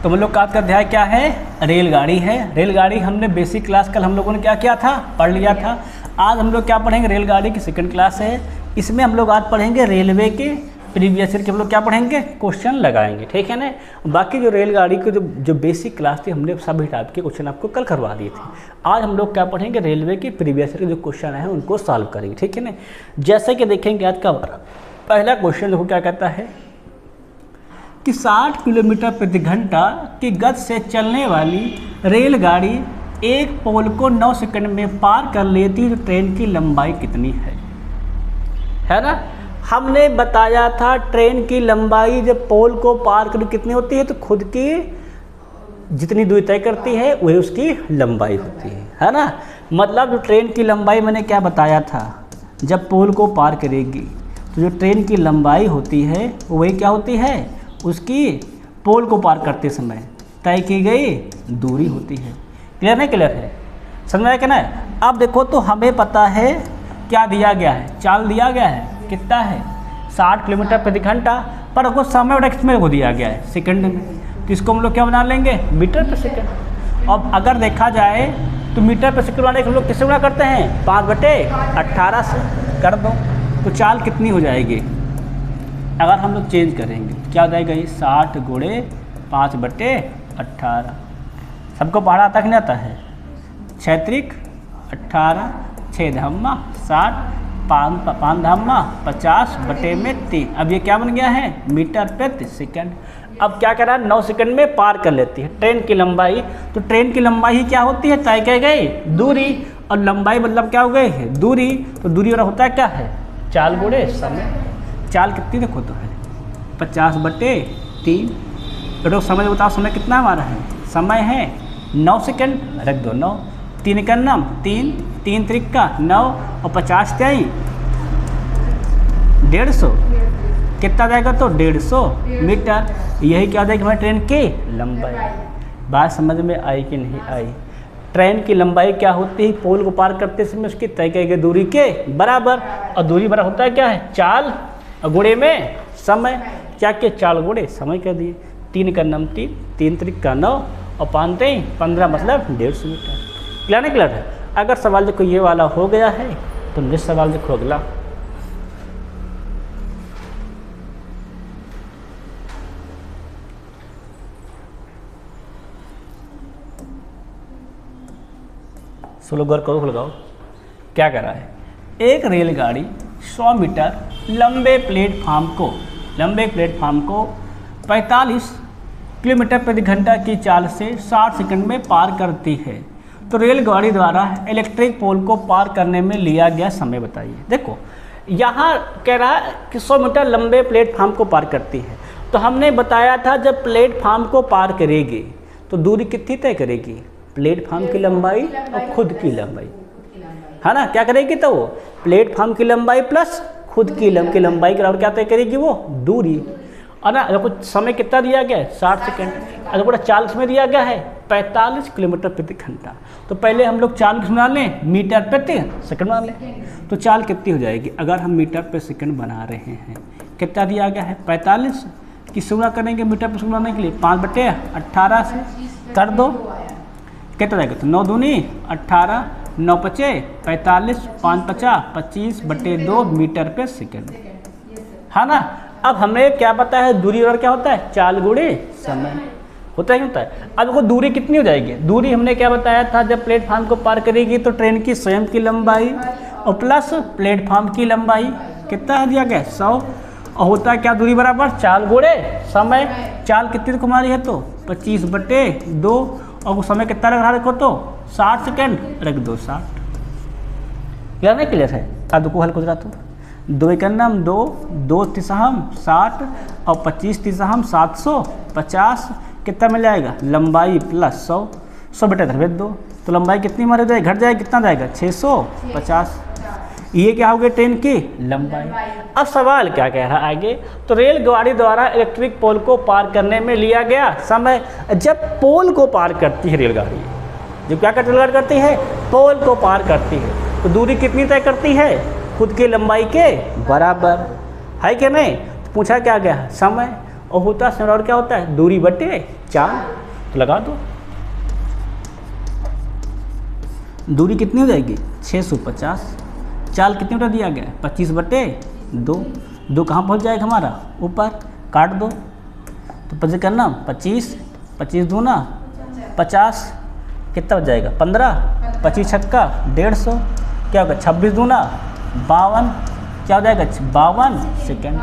तो हम लोग का आज का अध्याय क्या है? रेलगाड़ी है। रेलगाड़ी हमने बेसिक क्लास कल हम लोगों ने क्या किया था? पढ़ लिया था। आज हम लोग क्या पढ़ेंगे? रेलगाड़ी की सेकंड क्लास है। इसमें हम लोग आज पढ़ेंगे रेलवे के प्रीवियस ईयर के हम लोग क्या पढ़ेंगे? क्वेश्चन लगाएंगे, ठीक है ना। बाकी जो रेलगाड़ी की जो बेसिक क्लास थी हमने सभी टाइप के क्वेश्चन आपको कल करवा दिए थे। आज हम लोग क्या पढ़ेंगे? रेलवे के प्रीवियस ईयर के जो क्वेश्चन हैं उनको सॉल्व करेंगे, ठीक है ना। जैसे कि देखेंगे आज का पहला क्वेश्चन देखो क्या कहता है कि 60 किलोमीटर प्रति घंटा की गति से चलने वाली रेलगाड़ी एक पोल को 9 सेकंड में पार कर लेती तो ट्रेन की लंबाई कितनी है ना। हमने बताया था ट्रेन की लंबाई जब पोल को पार कर कितनी होती है, तो खुद की जितनी दूरी तय करती है वही उसकी लंबाई होती है ना। मतलब जो ट्रेन की लंबाई मैंने क्या बताया था, जब पोल को पार करेगी तो जो ट्रेन की लंबाई होती है वही क्या होती है, उसकी पोल को पार करते समय तय की गई दूरी होती है। क्लियर है? क्लियर है, समझ में आया क्या ना। अब देखो तो हमें पता है क्या दिया गया है, चाल दिया गया है, कितना है 60 किलोमीटर प्रति घंटा, पर उसको समय और एक्स में को दिया गया है सेकंड में, तो इसको हम लोग क्या बना लेंगे? मीटर पर सेकंड। अब अगर देखा जाए तो मीटर पर सेकंड बनाने के हम लोग किससे गुणा करते हैं? 5/18 से कर दो, तो चाल कितनी हो जाएगी? अगर हम लोग चेंज करेंगे तो क्या हो जाएगा? ये 60 × 5/18। सबको पढ़ा आता कि नहीं आता है? 6 त्रिक 18, 6 धम्मा 60, 5 धम्मा 50/3। अब ये क्या बन गया है? मीटर प्रति सेकंड। अब क्या करा? 9 सेकंड में पार कर लेती है ट्रेन की लंबाई। तो ट्रेन की लंबाई ही क्या होती है? तय की गई दूरी, और लंबाई मतलब क्या हो गई है? दूरी। तो दूरी वाला होता है क्या है? चाल गुणे समय। चाल कितनी देखो तो है 50/3। तो समय बताओ, समय कितना हमारा है? समय है 9 सेकंड, रख दो 9, 3 का नाम 3, 3 त्रिक का 9 और 50 क्या ही 150। कितना जाएगा? तो 150 मीटर। यही क्या हो जाएगी हमारी ट्रेन की लंबाई। बात समझ में आई कि नहीं आई? ट्रेन की लंबाई क्या होती है? पोल को पार करते समय उसकी तय की गई दूरी के बराबर, और दूरी बराबर होता है क्या है? चाल, और गुणे में समय। क्या के? चाल गुणे समय कर दिए। 3 का नाम 3, 3 त्रिक का 9 और 5 3 15, मतलब 150 मीटर। क्लियर नहीं? क्लियर है। अगर सवाल देखो ये वाला हो गया है तो नेक्स्ट सवाल देखो अगला। सोलो गौर करो, लगाओ क्या कर रहा है। एक रेलगाड़ी 100 मीटर लंबे प्लेटफार्म को 45 किलोमीटर प्रति घंटा की चाल से 60 सेकंड में पार करती है, तो रेलगाड़ी द्वारा इलेक्ट्रिक पोल को पार करने में लिया गया समय बताइए। देखो यहाँ कह रहा है कि 100 मीटर लंबे प्लेटफार्म को पार करती है, तो हमने बताया था जब प्लेटफार्म को पार करेगी तो दूरी कितनी तय करेगी? प्लेटफार्म की लंबाई और खुद की लंबाई, है ना। क्या करेगी? तो वो प्लेटफार्म की लंबाई प्लस खुद की लंबाई के बराबर क्या तय करेगी? वो दूरी। और ना देखो समय कितना दिया गया है? 60 सेकंड। अगर पूरा चाल में दिया गया है 45 किलोमीटर प्रति घंटा, तो पहले हम लोग चाल किस बना लें? मीटर प्रति सेकंड बना लें। तो चाल कितनी हो जाएगी? अगर हम मीटर प्रति सेकंड बना रहे हैं, कितना दिया गया है? 45। किससे गुणा करेंगे मीटर प्रति सेकंड बनाने के लिए? 5/18 से कर दो, कितना जाएगा? तो 9 दूनी 18, 9 पचे 45, 5 50 25/2 मीटर पे सेकंड, है ना। अब हमें क्या पता है? दूरी और क्या होता है? चाल गुणे समय होता है, होता है। अब देखो दूरी कितनी हो जाएगी? दूरी हमने क्या बताया था? जब प्लेटफार्म को पार करेगी तो ट्रेन की स्वयं की लंबाई और प्लस प्लेटफार्म की लंबाई कितना दिया गया? 100। और होता है क्या? दूरी बराबर चाल गुणे समय। चाल कितनी हमारी है? तो 25/2, और वो समय कितना रख रहा रखो तो 60 सेकंड, रख दो 60। क्लियर नहीं? क्लियर है। अब देखो हल गुजरा तो 2 का नाम 2, 2 तिसहम 60 और 25 तिसहम 750। कितना मिल जाएगा? लंबाई प्लस 100, 100/2, तो लंबाई कितनी हमारे जाएगी? घट जाएगी, कितना जाएगा? 650। ये क्या हो गया? ट्रेन की लंबाई। अब सवाल क्या कह रहा है आगे? तो रेलगाड़ी द्वारा इलेक्ट्रिक पोल को पार करने में लिया गया समय। जब पोल को पार करती है रेलगाड़ी, जब क्या करती है? पोल को पार करती है, तो दूरी कितनी तय करती है? खुद की लंबाई के बराबर, है कि नहीं। तो पूछा क्या गया? समय। और होता है समय बराबर क्या होता है, दूरी बटे चाल। तो लगा दो, दूरी कितनी हो जाएगी 650, चाल कितने मीटर दिया गया है 25 बटे 2, 2 कहाँ पहुँच जाएगा हमारा ऊपर, काट दो। तो 25 करना 25, 25 दूना 50, कितना बच जाएगा 15, 25 छक्का 150, क्या होगा 26 दूना 52, क्या हो जाएगा 52 सेकेंड।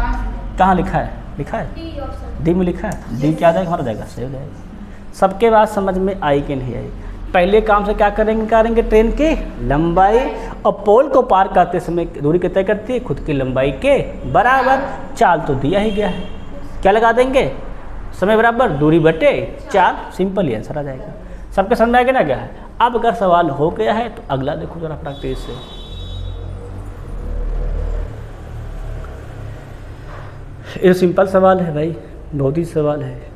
कहाँ लिखा है, लिखा है डी में लिखा है, डी क्या जाएगा हमारा जाएगा, सही हो जाएगा। सबके बाद समझ में आई कि नहीं आई। पहले काम से क्या करेंगे ट्रेन की लंबाई और पोल को पार करते समय दूरी कितनी करती है, खुद की लंबाई के बराबर। चाल तो दिया ही गया है, क्या लगा देंगे, समय बराबर दूरी बटे चाल, सिंपल ही आंसर आ जाएगा। सबके समझ में आ गया ना क्या है। अब अगर सवाल हो गया है तो अगला देखो जरा अपना तेज से। ये सिंपल सवाल है भाई, बहुत ही सवाल है।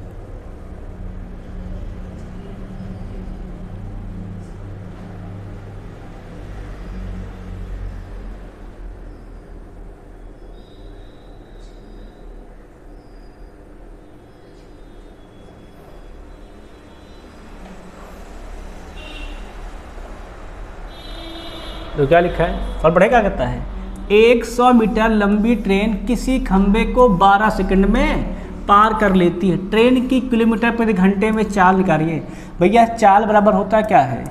तो क्या लिखा है, और पढ़े क्या कहता है, 100 मीटर लंबी ट्रेन किसी खंबे को 12 सेकंड में पार कर लेती है। ट्रेन की किलोमीटर प्रति घंटे में चाल निकालिए। भैया चाल बराबर होता क्या है,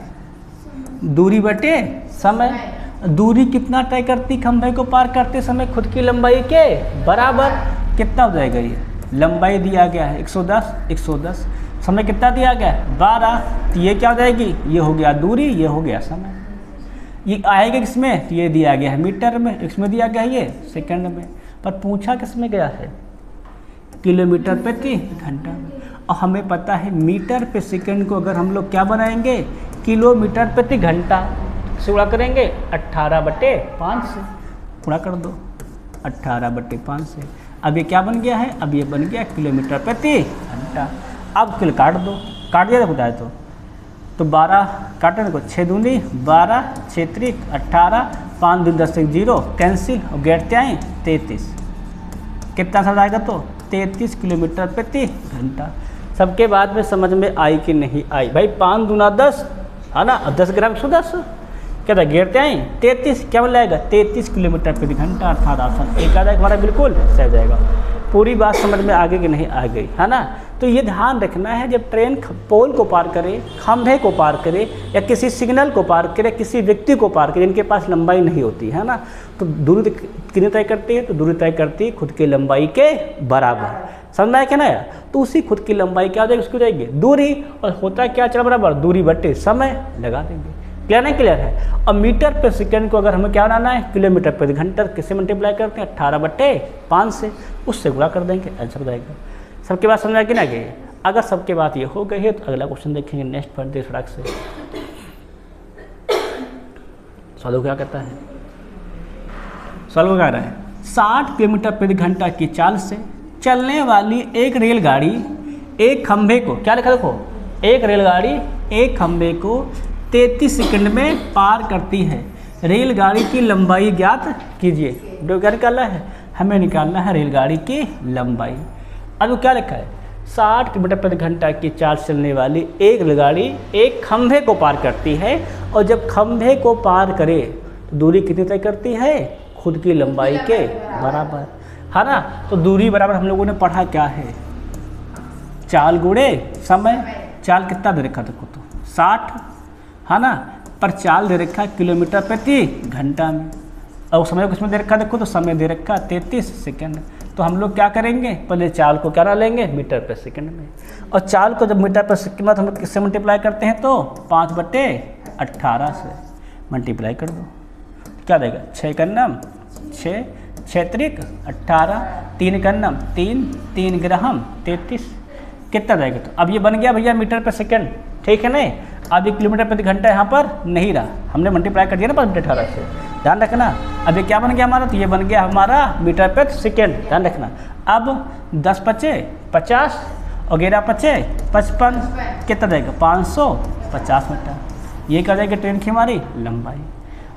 दूरी बटे समय। दूरी कितना तय करती खंबे को पार करते समय, खुद की लंबाई के बराबर। कितना हो जाएगा ये, लंबाई दिया गया है 110, 110, समय कितना दिया गया है 12, तो ये क्या हो जाएगी, ये हो गया दूरी, ये हो गया समय। ये आएगा किसमें, तो ये दिया गया है मीटर में, इसमें दिया गया है ये सेकंड में, पर पूछा किसमें गया है, किलोमीटर प्रति घंटा में। और हमें पता है मीटर पे सेकंड को अगर हम लोग क्या बनाएंगे, किलोमीटर प्रति घंटा से गुणा करेंगे 18/5 से, गुणा कर दो 18/5 से। अब ये क्या बन गया है, अब ये बन गया किलोमीटर प्रति घंटा। अब किलो काट दो, काट दिया था बताया तो 12 काटने को 6 दूनी 12, 6 त्रिक 18, 5 दूनी 10 0 कैंसिल और गिरते आए 33। कितना समय आएगा तो 33 किलोमीटर प्रति घंटा। सबके बाद में समझ में आई कि नहीं आई भाई। 5 दूना 10 है ना, अब 10 ग्राम 110 क्या था, गिरते आए 33, क्या बन जाएगा 33 किलोमीटर प्रति घंटा, अर्थात ऑप्शन एक आ जाएगा हमारा, बिल्कुल सही जाएगा। पूरी बात समझ में आ गई कि नहीं आ गई, है ना। तो ये ध्यान रखना है, जब ट्रेन पोल को पार करे, खंभे को पार करे, या किसी सिग्नल को पार करे, किसी व्यक्ति को पार करे, इनके पास लंबाई नहीं होती है ना, तो दूरी कितनी तय करती है, तो दूरी तय करती है खुद की लंबाई के बराबर। समझ में आया क्या ना यार। तो उसी खुद की लंबाई क्या हो जाएगी, उसकी हो जाएगी दूरी, और होता क्या चल बराबर दूरी बटे समय, लगा देंगे। क्लियर नहीं, क्लियर है। और मीटर पर सेकंड को अगर हमें क्या बनाना है, किलोमीटर प्रति घंटा, किससे मल्टीप्लाई करते हैं 18/5 से, उससे गुणा कर देंगे, आंसर हो जाएगा। सबके बात समझ आएगी ना गई। अगर सबके बात ये हो गई है तो अगला क्वेश्चन देखेंगे नेक्स्ट पर सड़क से। सवाल क्या कहता है, सवाल कह रहा है 60 किलोमीटर प्रति घंटा की चाल से चलने वाली एक रेलगाड़ी एक खंभे को, क्या लिखा देखो, एक रेलगाड़ी एक खंभे को 33 सेकंड में पार करती है। रेलगाड़ी की लंबाई ज्ञात कीजिए। क्या निकालना है, हमें निकालना है रेलगाड़ी की लंबाई। अब क्या लिखा है, 60 किलोमीटर प्रति घंटा की चाल चलने वाली एक रेलगाड़ी एक खंभे को पार करती है, और जब खंभे को पार करे तो दूरी कितनी तय करती है, खुद की लंबाई के बराबर, है ना। तो दूरी बराबर हम लोगों ने पढ़ा क्या है, चाल गुणे समय। चाल कितना दे रखा देखो तो 60, है ना, पर चाल दे रखा किलोमीटर प्रति घंटा में, और समय को किसमें दे रखा देखो तो समय दे रखा 33 सेकंड। तो हम लोग क्या करेंगे, पहले चाल को क्या ना लेंगे मीटर पर सेकंड में, और चाल को जब मीटर पर सेकंड में तो हम लोग किससे मल्टीप्लाई करते हैं, तो 5/18 से मल्टीप्लाई कर दो, क्या देगा 6 का नाम 6, 6 त्रिक 18, 3 का नाम 3, 3 ग्राम 33, कितना जाएगा। तो अब ये बन गया भैया मीटर पर सेकंड, ठीक है नहीं। अब ये किलोमीटर प्रति घंटा यहाँ पर नहीं रहा, हमने मल्टीप्लाई कर दिया ना 5/18 से, ध्यान रखना। अब ये क्या बन गया हमारा, तो ये बन गया हमारा मीटर प्रति सेकंड, ध्यान रखना। अब 10 पचे 50 और 11 पचे 55, कितना जाएगा 550 मीटर। ये क्या जाएगा ट्रेन की हमारी लंबाई।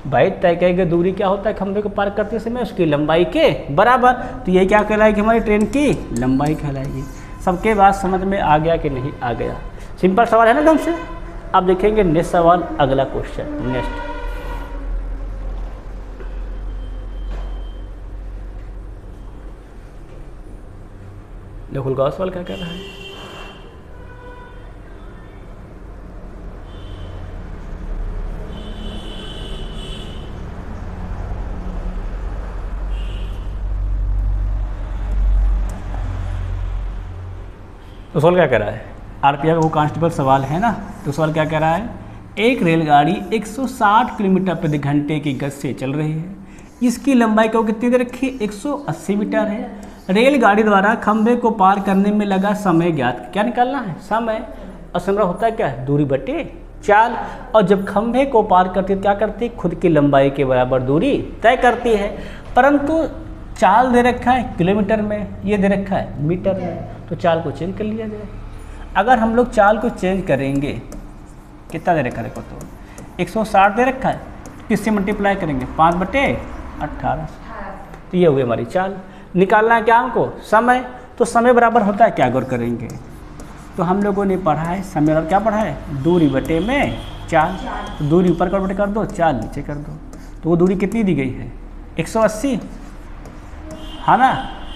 भाई तय की गई दूरी क्या होता है खंभे को पार करते समय उसकी लंबाई के बराबर। तो ये क्या कहलाएगी हमारी ट्रेन की लंबाई कहलाएगी। सबके बात समझ में आ गया कि नहीं आ गया? सिंपल सवाल है ना एकदम से। अब देखेंगे नेक्स्ट सवाल, अगला क्वेश्चन नेक्स्ट। देखो लगाओ सवाल क्या कह रहा है। तो सवाल क्या कह रहा है, आरपीएफ वो कांस्टेबल सवाल है ना। तो सवाल क्या कह रहा है, एक रेलगाड़ी 160 किलोमीटर प्रति घंटे की गति से चल रही है। इसकी लंबाई को कितनी दे रखी है, 180 मीटर है। रेलगाड़ी द्वारा खंभे को पार करने में लगा समय ज्ञात। क्या निकालना है, समय। और समय होता है क्या, दूरी बटे चाल। और जब खंभे को पार करती है क्या करती है, खुद की लंबाई के बराबर दूरी तय करती है। परंतु चाल दे रखा है किलोमीटर में, ये दे रखा है मीटर में। तो चाल को चेंज कर लिया जाए। अगर हम लोग चाल को चेंज करेंगे, कितना दे रखा है देखो, तो 160 दे रखा है, किससे मल्टीप्लाई करेंगे, 5/18। तो ये हुई हमारी चाल। निकालना है क्या हमको, समय। तो समय बराबर होता है क्या, गौर करेंगे तो हम लोगों ने पढ़ा है समय और क्या पढ़ा है, दूरी बटे में चाल। तो दूरी ऊपर कर बटे कर दो, चाल नीचे कर दो। तो वो दूरी कितनी दी गई है, 180, है ना।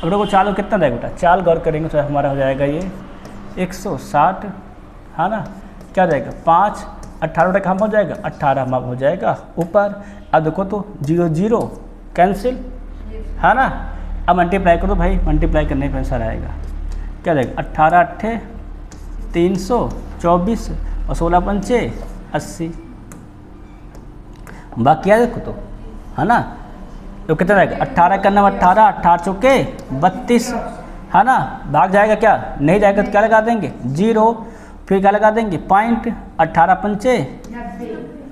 अब देखो चाल को कितना देगा बेटा, चाल गौर करेंगे तो हमारा हो जाएगा ये 160, है ना। क्या जाएगा 5, 18 बटे कम हो जाएगा, 18 माप हो जाएगा ऊपर। अब देखो तो 0 0 कैंसिल, है ना। अब मल्टीप्लाई करो भाई, मल्टीप्लाई करने पर आंसर आएगा। क्या जाएगा 18 8 324 और 16 पंचे 80। बाकी है देखो तो, है ना। तो कितना रहेगा 18 का नाम 18, 18 चौके 32, है ना। भाग जाएगा क्या, नहीं जाएगा तो क्या लगा देंगे 0, फिर क्या लगा देंगे पॉइंट। 18 पंचे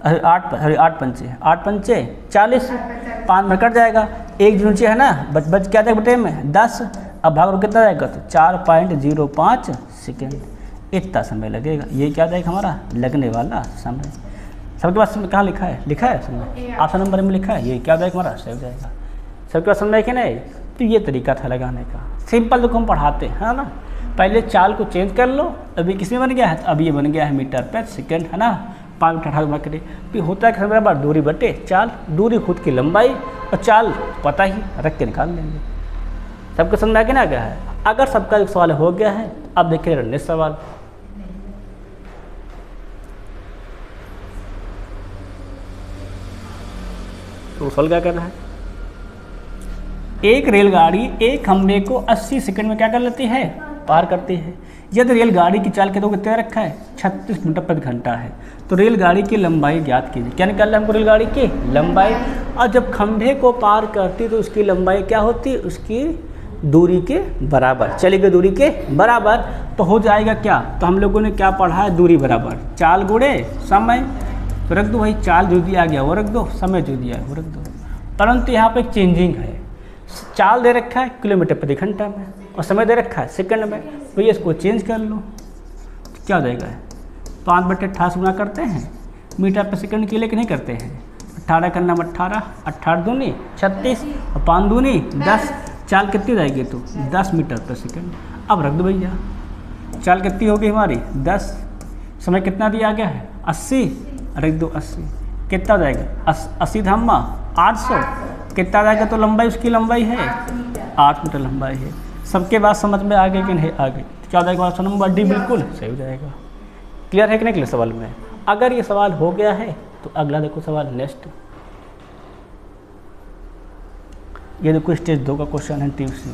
8 पंचे 40, 5 में कट जाएगा, 1 नीचे है ना, बच क्या जाएगा बटे में 10। अब भाग कितना जाएगा तो 4.05 सेकेंड। इतना समय लगेगा, ये क्या जाएगा हमारा लगने वाला समय। सबके पास समय कहाँ लिखा है, लिखा है समय ऑप्शन नंबर में लिखा है। ये क्या जाएगा हमारा सही हो जाएगा। सबके पास समय कि नहीं। तो ये तरीका था लगाने का, सिंपल जो हम पढ़ाते हैं ना। पहले चाल को चेंज कर लो, अभी किसमें बन गया है, अब ये बन गया है मीटर पर सेकेंड, है ना। 5/18 करें फिर होता है कि बराबर दूरी बटे चाल। दूरी खुद की लंबाई और चाल पता ही रख के निकाल लेंगे। सबको समझ में आ गया ना क्या है। अगर सबका एक सवाल हो गया है, अब देखिए नेक्स्ट सवाल। तो सवाल क्या कर रहा है, एक रेलगाड़ी एक खंभे को 80 सेकंड में क्या कर लेती है, पार करती है। यदि रेलगाड़ी की चाल के तो कितना रखा है 36 मीटर प्रति घंटा है। तो रेलगाड़ी की लंबाई ज्ञात कीजिए। क्या निकालना है हमको, रेलगाड़ी की लंबाई। और जब खंभे को पार करती तो उसकी लंबाई क्या होती है, उसकी दूरी के बराबर, चली गई दूरी के बराबर। तो हो जाएगा क्या, तो हम लोगों ने क्या पढ़ा है, दूरी बराबर चाल गुणे समय। तो रख दो भाई, चाल जो दिया गया वो रख दो, समय जो दिया है वो रख दो। परंतु यहाँ पे चेंजिंग है, चाल दे रखा है किलोमीटर प्रति घंटा में और समय दे रखा है सेकंड में। तो ये इसको चेंज कर लो, तो क्या हो जाएगा, 5/18 गुना करते हैं मीटर पर सेकंड के लिए कि नहीं करते हैं। 18 का नाम 18, 18 दूनी 36 और 5 दूनी 10। चाल कितनी जाएगी तो 10 मीटर पर सेकंड। अब रख दो भैया, चाल कितनी होगी हमारी 10, समय कितना दिया गया है 80, रख दो 80। कितना जाएगा 80 धामा 800, कितना जाएगा तो लंबाई उसकी लंबाई है 8 मीटर लंबाई है। सबके बात समझ में आ गई कि नहीं आ गई। क्या हो जाएगा ऑप्शन नंबर डी बिल्कुल सही हो जाएगा। क्लियर है कि नहीं क्लियर सवाल में। अगर ये सवाल हो गया है तो अगला देखो सवाल नेक्स्ट। ये देखो स्टेज 2 का क्वेश्चन है TUC।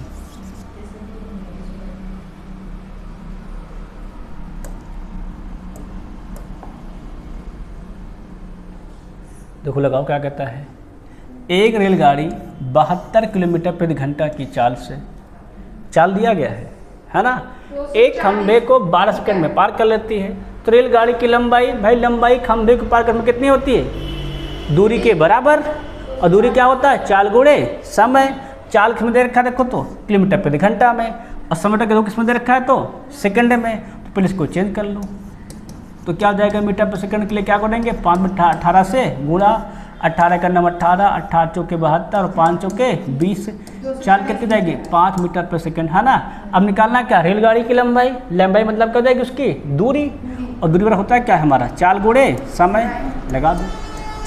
देखो लगाओ क्या कहता है, एक रेलगाड़ी 72 किलोमीटर प्रति घंटा की चाल से, चाल दिया गया है ना, एक खंभे को 12 सेकंड में पार कर लेती है। तो रेलगाड़ी की लंबाई, भाई लंबाई खंभे को पार करने में कितनी होती है, दूरी के बराबर। और दूरी क्या होता है, चाल गुणे समय। चाल किसमें दे रखा है देखो तो किलोमीटर प्रति घंटा में, और समय का किसमें दे रखा है तो सेकंड में। तो पहले इसको चेंज कर लो, तो क्या हो जाएगा मीटर पर सेकंड के लिए क्या करेंगे 5/18 से गुणा। 18 का नंबर 18, 18 चौके 72 और 5 चौके 20, चाल कितनी जाएगी 5 मीटर पर सेकंड, है ना। अब निकालना क्या, रेलगाड़ी की लंबाई, लंबाई मतलब क्या जाएगी उसकी दूरी, और दूरी पर होता है क्या हमारा चाल गुणे समय, लगा दो।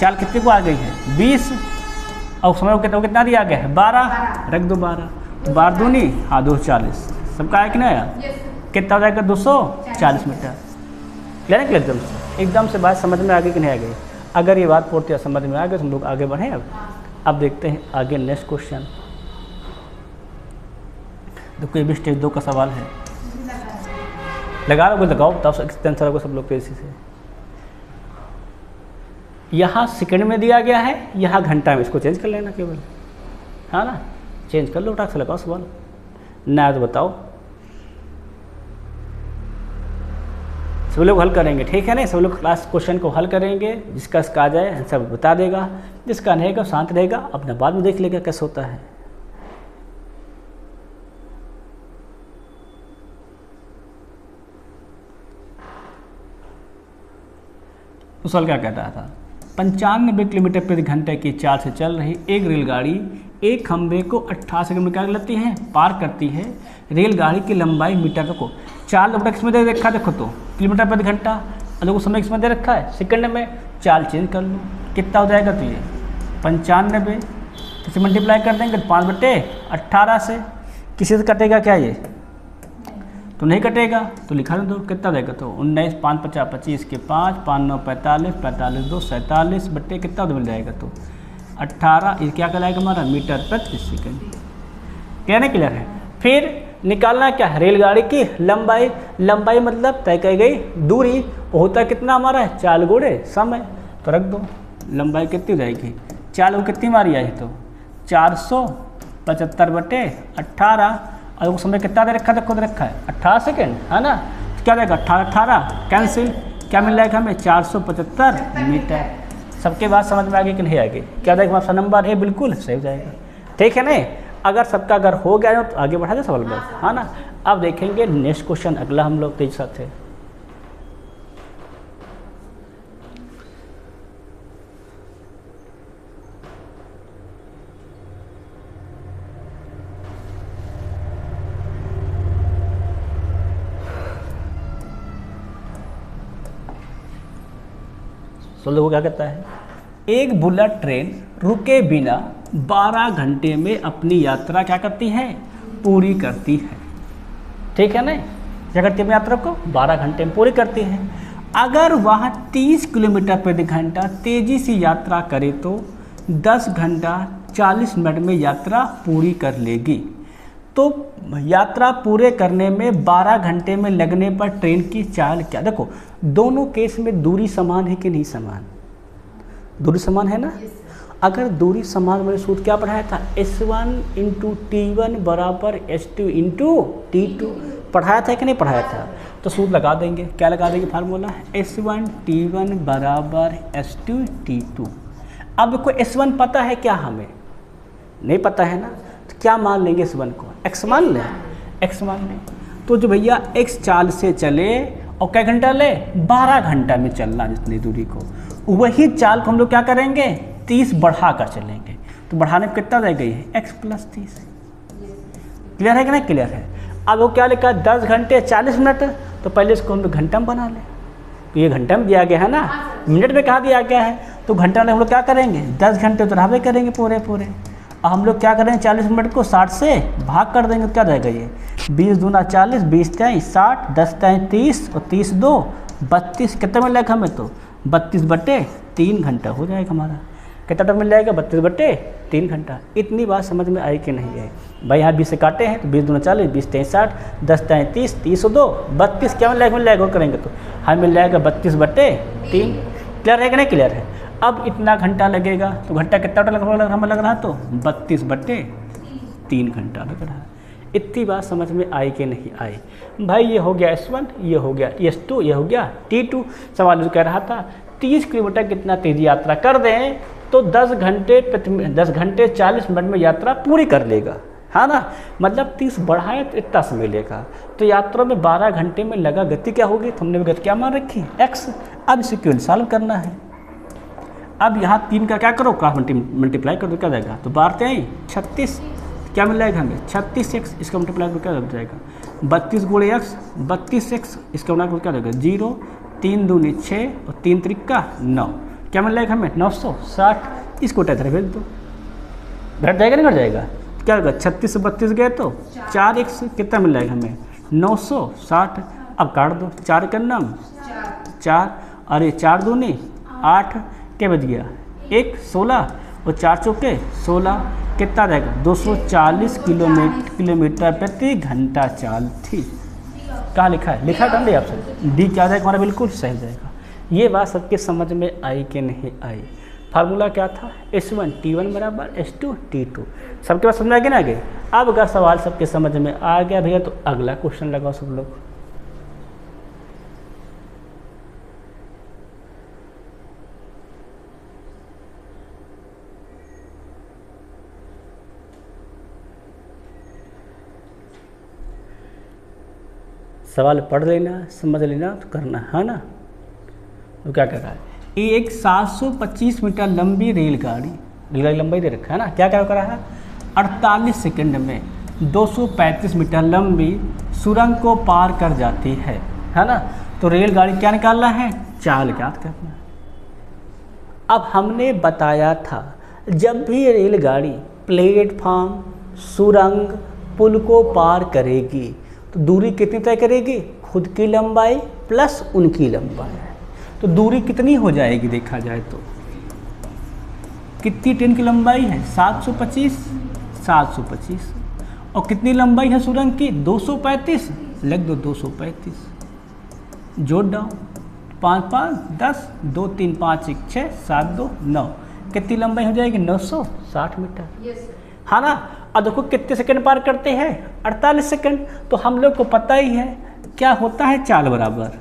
चाल कितने को आ गई है 20, और समय को कितना दिया गया है 12, रख दो 12, तो 12 दूनी हाँ 240, सबका आया कि नहीं आया, कितना हो जाएगा 240 मीटर। क्लियर है, क्लियर एकदम से बात समझ में आ गई कि नहीं आ गई। अगर ये बात पूर्ति समझ में आ गई तो हम लोग आगे बढ़ें। अब देखते हैं आगे नेक्स्ट क्वेश्चन। देखो ये भी स्टेज 2 का सवाल है, लगा लो, लगाओ तब आंसर होगा सब लोग तेजी से। यहाँ सेकंड में दिया गया है, यहाँ घंटा में, इसको चेंज कर लेना केवल, हाँ ना, चेंज कर लो, टाक से लगाओ सवाल ना, तो बताओ सब लोग हल करेंगे, ठीक है ना। सब लोग क्लास क्वेश्चन को हल करेंगे, जिसका इसका आ जाए आंसर बता देगा, जिसका नहीं रहेगा शांत रहेगा, अपना बाद में देख लेगा कैसे होता है। तो सवाल क्या कहता था, 95 किलोमीटर प्रति घंटे की चाल से चल रही एक रेलगाड़ी एक खंभे को 18 सेकंड में क्या लेती है, पार करती है। रेलगाड़ी की लंबाई मीटर को, चाल नंबर किसमें दे रखा है, देखो तो किलोमीटर प्रति घंटा, और देखो समय किसमें दे रखा है सेकंड में, चाल चेंज कर लो कितना हो जाएगा, तो ये 95 किसे मल्टीप्लाई कर देंगे 5/18 से, किसी से कटेगा क्या ये, तो नहीं कटेगा, तो लिखा दो कितना देगा, तो 19 5 50 25 के 5 5 9 45 45 2 47 बट्टे कितना मिल जाएगा, तो 18, ये क्या कहलाएगा हमारा मीटर प्रति सेकंड। कहने क्लियर है। फिर निकालना क्या है, रेलगाड़ी की लंबाई, लंबाई मतलब तय की गई दूरी, वो होता है कितना हमारा है चाल गुणे समय, तो रख दो लंबाई कितनी हो जाएगी, चाल वो कितनी मारी आई, तो 475/18, और वो समय कितना दे रखा है, खुद रखा है 18 सेकेंड, है ना, तो क्या देगा 18 कैंसिल, क्या मिल जाएगा हमें 475 मीटर। सबके बात समझ में आ गई कि नहीं आ गई, क्या देगा आपका नंबर है बिल्कुल सही हो जाएगा, ठीक है नहीं। अगर सबका अगर हो गया तो आगे बढ़ा दे सवाल में, है ना। अब देखेंगे नेक्स्ट क्वेश्चन अगला हम लोग तेज साथ है। तो लोगों क्या कहता है, एक बुलेट ट्रेन रुके बिना 12 घंटे में अपनी यात्रा क्या करती है, पूरी करती है, ठीक है ना। क्या करती है अपनी यात्रा को 12 घंटे में पूरी करती है। अगर वह 30 किलोमीटर प्रति घंटा तेजी से यात्रा करे तो 10 घंटा 40 मिनट में यात्रा पूरी कर लेगी। तो यात्रा पूरे करने में 12 घंटे में लगने पर ट्रेन की चाल क्या, देखो दोनों केस में दूरी समान है कि नहीं समान, दूरी समान है ना। अगर दूरी समान मैंने सूत्र क्या पढ़ाया था, S1 × T1 बराबर S2 × T2 पढ़ाया था कि नहीं पढ़ाया था, तो सूत्र लगा देंगे, क्या लगा देंगे फार्मूला, S1 T1 बराबर S2 T2। अब देखो S1 पता है क्या, हमें नहीं पता है ना, तो क्या मान लेंगे S1 को, x मान लें, x मान लें। तो जो भैया x चाल से चले और क्या घंटा ले 12 घंटा में चलना जितनी दूरी को, वही चाल को हम लोग क्या करेंगे 30 बढ़ा कर चलेंगे, तो बढ़ाने में कितना रह गई है x + 30। क्लियर है कि नहीं क्लियर है। अब वो क्या लिखा 10 घंटे 40 मिनट, तो पहले इसको हम लोग घंटा में बना लें, तो ये घंटा में दिया गया है ना, मिनट में कहाँ दिया गया है, तो घंटा में हम लोग क्या करेंगे 10 घंटे तो रावे करेंगे पूरे पूरे, और हम लोग क्या करेंगे 40 मिनट को 60 से भाग कर देंगे, क्या रहेगा ये 20 दूना 40 20 3 60 10 3 30 और 30 2 32, कितना मिल जाएगा हमें, तो 32/3 घंटा हो जाएगा हमारा। कितना टाइम मिल जाएगा 32/3 घंटा। इतनी बात समझ में आई कि नहीं आई भाई। यहाँ 20 से काटे हैं तो 20 दूना 40 20 3 60 10 3 30 30 2 32, क्या मिल जाएगा करेंगे तो हमें मिल जाएगा 32/3। क्लियर है कि नहीं क्लियर है। अब इतना घंटा लगेगा, तो घंटा कितना हमें लग रहा है, तो 32/3 घंटा लग रहा है। इतनी बात समझ में आई कि नहीं आई भाई। ये हो गया S1, ये हो गया S2, ये हो गया T2। सवाल जो कह रहा था 30 किलोमीटर कितना तेज़ी यात्रा कर दें तो 10 घंटे 40 मिनट में यात्रा पूरी कर लेगा, है ना। मतलब 30 बढ़ाए तो इतना समय लेगा, तो यात्रा में 12 घंटे में लगा गति क्या होगी, तो हमने गति क्या मान रखी x। अब इसे क्यों सॉल्व करना है। अब यहाँ 3 का क्या करो, क्रॉस मल्टीप्लाई कर दो, क्या जाएगा, तो 12 आई 36, क्या मिल जाएगा हमें 36x, इसका मल्टीप्लाई कर क्या हो जाएगा 32 गुणे x, 32x, इसका मल्टीप्लाई क्या जाएगा 0, 3 दूनी 6 और 3 त्रिका 9, क्या मिल जाएगा हमें 960। इसको इधर भेज दो, घट जाएगा नहीं घट जाएगा, क्या होगा 36 से 32 गए तो 4x, कितना मिल जाएगा हमें 960। अब काट दो, 4 का नाम 4, अरे 4 दूनी 8, क्या बच गया 1, 16 और 4 चौके 16, कितना रहेगा 240 किलोमीटर प्रति घंटा चाल थी। कहाँ लिखा है, लिखा कर लिया आपसे, डी क्या जाएगा हमारा, बिल्कुल सही जाएगा। ये बात सबके समझ में आई कि नहीं आई। फार्मूला क्या था, S1 T1 बराबर S2 T2, सबके पास समझ आ गया ना आगे। अब अगर सवाल सबके समझ में आ गया भैया तो अगला क्वेश्चन लगाओ सब लोग। सवाल पढ़ लेना, समझ लेना तो करना है ना। तो क्या कह रहा है, ये एक 725 मीटर लंबी रेलगाड़ी लंबाई दे रखा है ना, क्या क्या कर रहा है 48 सेकंड में 235 मीटर लंबी सुरंग को पार कर जाती है ना। तो रेलगाड़ी क्या निकालना है, चाल ज्ञात करना। अब हमने बताया था जब भी रेलगाड़ी प्लेटफॉर्म, सुरंग, पुल को पार करेगी तो दूरी कितनी तय करेगी, खुद की लंबाई प्लस उनकी लंबाई। तो दूरी कितनी हो जाएगी देखा जाए तो, कितनी ट्रेन की लंबाई है 725 और कितनी लंबाई है सुरंग की 235, लिख दो 235, जोड़ डाओ 5 5 10, 2 3 5 1 6 7 2 9, कितनी लंबाई हो जाएगी 960 मीटर है ना। अब देखो कितने सेकंड पार करते हैं 48 सेकंड। तो हम लोग को पता ही है क्या होता है, चाल बराबर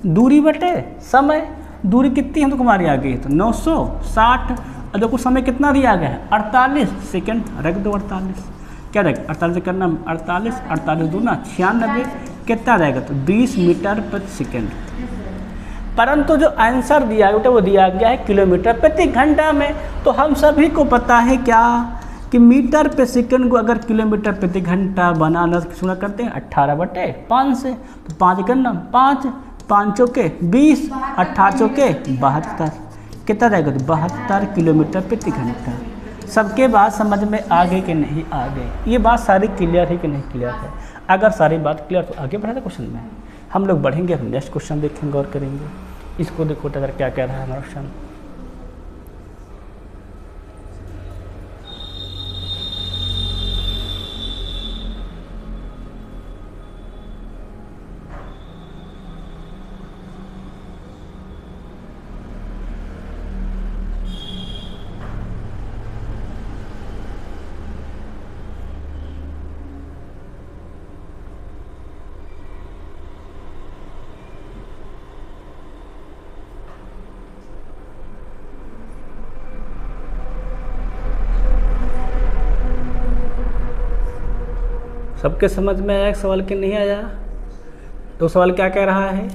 दूरी बटे समय। दूरी कितनी है तो हमारी आ गई है तो 960, और देखो समय कितना दिया गया है 48 सेकंड, रख दो 48, क्या रहेगा 48 करना 48 48 दूना 96, कितना रहेगा तो 20 मीटर प्रति सेकंड। परंतु जो आंसर दिया गया वो दिया गया है किलोमीटर प्रति घंटा में। तो हम सभी को पता है क्या कि मीटर प्रति सेकंड को अगर किलोमीटर प्रति घंटा बनाना सुना करते हैं 18/5 से, तो 5 करना 5 5 चौके 20, 18 चौके 72, कितना रहेगा तो 72 किलोमीटर प्रति घंटा। सबके बात समझ में आ गई कि नहीं आ गई, ये बात सारी क्लियर है कि नहीं क्लियर है। अगर सारी बात क्लियर तो आगे बढ़ा था क्वेश्चन में, हम लोग बढ़ेंगे, हम नेक्स्ट क्वेश्चन देखेंगे और करेंगे। इसको देखो अगर क्या कह रहा है हमारा क्वेश्चन। सबके समझ में आया सवाल के नहीं आया। तो सवाल क्या कह रहा है,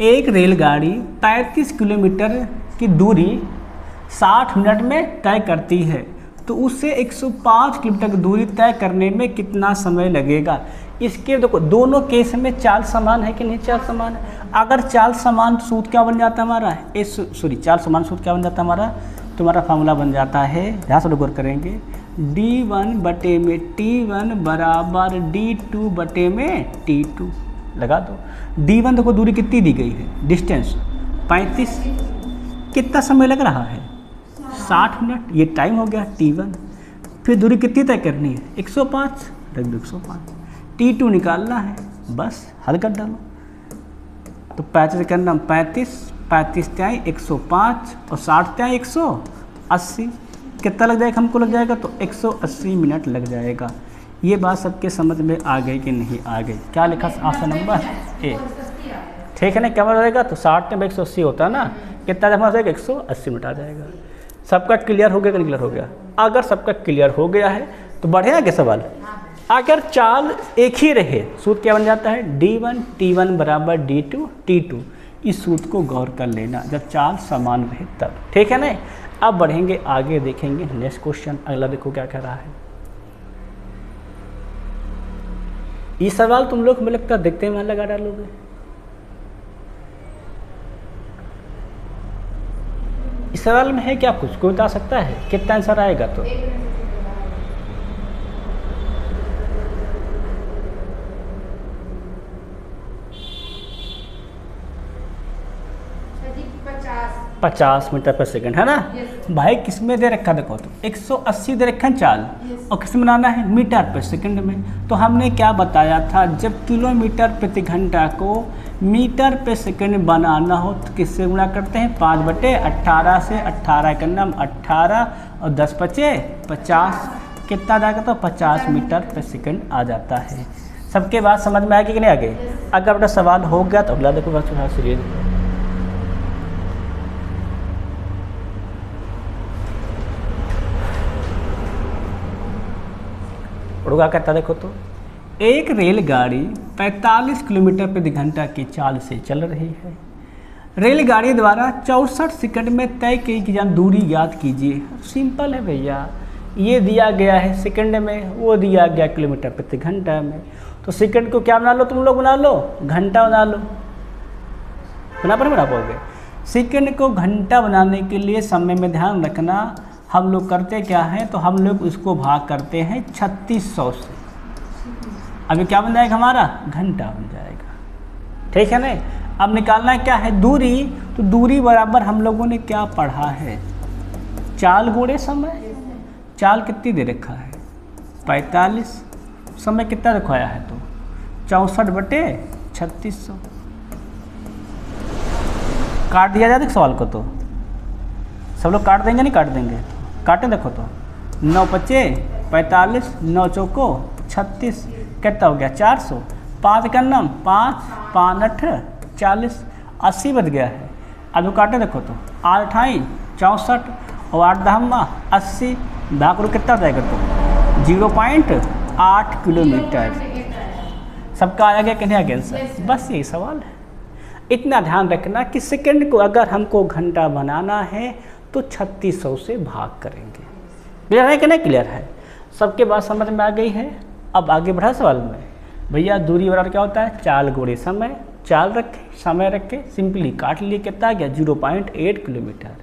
एक रेलगाड़ी 35 किलोमीटर की दूरी 60 मिनट में तय करती है, तो उससे 105 किलोमीटर की दूरी तय करने में कितना समय लगेगा। इसके देखो दोनों केस में चाल समान है कि नहीं, चाल समान है। अगर चाल समान सूत्र क्या बन जाता है हमारा, चाल समान सूत्र क्या बन जाता है हमारा, तुम्हारा फार्मूला बन जाता है, ध्यान से गौर करेंगे, D1 बटे में T1 बराबर D2 बटे में T2 लगा दो। D1 देखो दूरी कितनी दी गई है, डिस्टेंस 35, कितना समय लग रहा है 60 मिनट, ये टाइम हो गया T1। फिर दूरी कितनी तय करनी है 105, रख दो 105, T2 निकालना है, बस हल कर डालो। तो 35 करना 35, 35 त्याई 105 और 60 त्याई 180, कितना लग जाएगा हमको, लग जाएगा तो 180 मिनट लग जाएगा। ये बात सबके समझ में आ गई कि नहीं आ गई। क्या लिखा ऑप्शन नंबर ए, ठीक है ना। क्या रहेगा तो 60 में 180 होता है ना, कितना जमा हो जाएगा 180 मिनट आ जाएगा। सबका क्लियर हो गया कि नहीं क्लियर हो गया। अगर सबका क्लियर हो गया है तो बढ़े आगे सवाल। अगर चाल एक ही रहे सूत्र क्या बन जाता है, D1 T1 बराबर D2 T2, इस सूत्र को गौर कर लेना जब चाल समान रहे तब, ठीक है ना। अब बढ़ेंगे आगे, देखेंगे नेक्स्ट क्वेश्चन। अगला देखो क्या कह रहा है। ये सवाल तुम लोग मुझे लगता है देखते ही मन लगा डालोगे। इस सवाल में है क्या कुछ, कोई बता सकता है कितना आंसर आएगा? तो पचास मीटर पर सेकंड है ना। भाई किसमें दे रखा देखो, तो 180 दे रखा है चाल, और किसमें बनाना है? मीटर पर सेकंड में। तो हमने क्या बताया था, जब किलोमीटर प्रति घंटा को मीटर पर सेकंड बनाना हो तो किससे गुणा करते हैं? 5/18 से। 18 का नाम 18 और 10 बचे 50, कितना आ जाएगा? तो 50 मीटर पर सेकंड आ जाता है। सबके बात समझ में आएगी कि नहीं आगे? अगर अपना सवाल हो गया तो अगला देखो थोड़ा सीरियस। क्या कहता देखो, तो एक रेलगाड़ी 45 किलोमीटर प्रति घंटा की चाल से चल रही है। रेलगाड़ी द्वारा 64 सेकंड में तय की दूरी ज्ञात कीजिए। सिंपल है भैया, ये दिया गया है सेकंड में, वो दिया गया किलोमीटर प्रति घंटा में। तो सेकंड को क्या बना लो तुम लोग, बना लो घंटा बना लो, बना पाओगे। सेकंड को घंटा बनाने के लिए समय में ध्यान रखना, हम लोग करते क्या हैं, तो हम लोग उसको भाग करते हैं 3600 से। अभी क्या बन जाएगा हमारा? घंटा बन जाएगा, ठीक है ना। अब निकालना क्या है? दूरी। तो दूरी बराबर हम लोगों ने क्या पढ़ा है? चाल गुणे समय। चाल कितनी दे रखा है? 45। समय कितना रखवाया है? तो 64/3600। काट दिया जाए सवाल को, तो सब लोग काट देंगे, नहीं काट देंगे? काटें देखो तो 9 बचे 45, 9 चौको 36, कितना हो गया? 400। 5 का नाम 5, 5 8 40, 80 बच गया है। अब काटे देखो तो 8 8 64 और 8 10 80, भाग कितना हो जाएगा? तो 0.8 किलोमीटर। सबका आ गया कि नहीं आ गया आंसर? बस यही सवाल है। इतना ध्यान रखना कि सेकंड को अगर हमको घंटा बनाना है तो 3600 से भाग करेंगे। क्लियर है कि नहीं? क्लियर है। सबके बात समझ में आ गई है। अब आगे बढ़ा सवाल में। भैया दूरी बराबर क्या होता है? चाल गुणे समय। चाल रखे, समय रखे, सिंपली काट लिए, कितना आ गया? 0.8 किलोमीटर।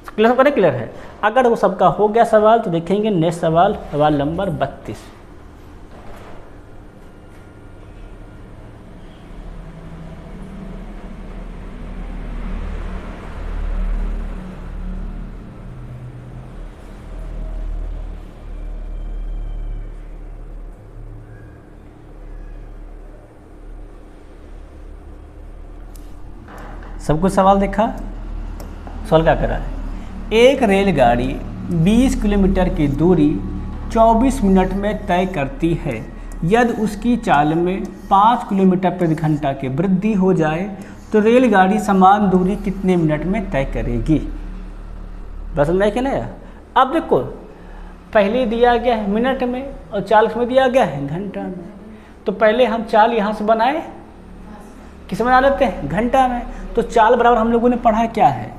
क्लियर करें? क्लियर है। अगर वो सबका हो गया सवाल तो देखेंगे नेक्स्ट सवाल, सवाल नंबर 32। सब कुछ सवाल देखा? सवाल क्या कर रहा है? एक रेलगाड़ी 20 किलोमीटर की दूरी 24 मिनट में तय करती है। यदि उसकी चाल में 5 किलोमीटर प्रति घंटा की वृद्धि हो जाए तो रेलगाड़ी समान दूरी कितने मिनट में तय करेगी? बस समझ के ना। अब देखो पहले दिया गया है मिनट में और चाल में दिया गया है घंटा में। तो पहले हम चाल यहाँ से बनाए, किस में बना लेते हैं? घंटा में। तो चाल बराबर हम लोगों ने पढ़ा क्या है?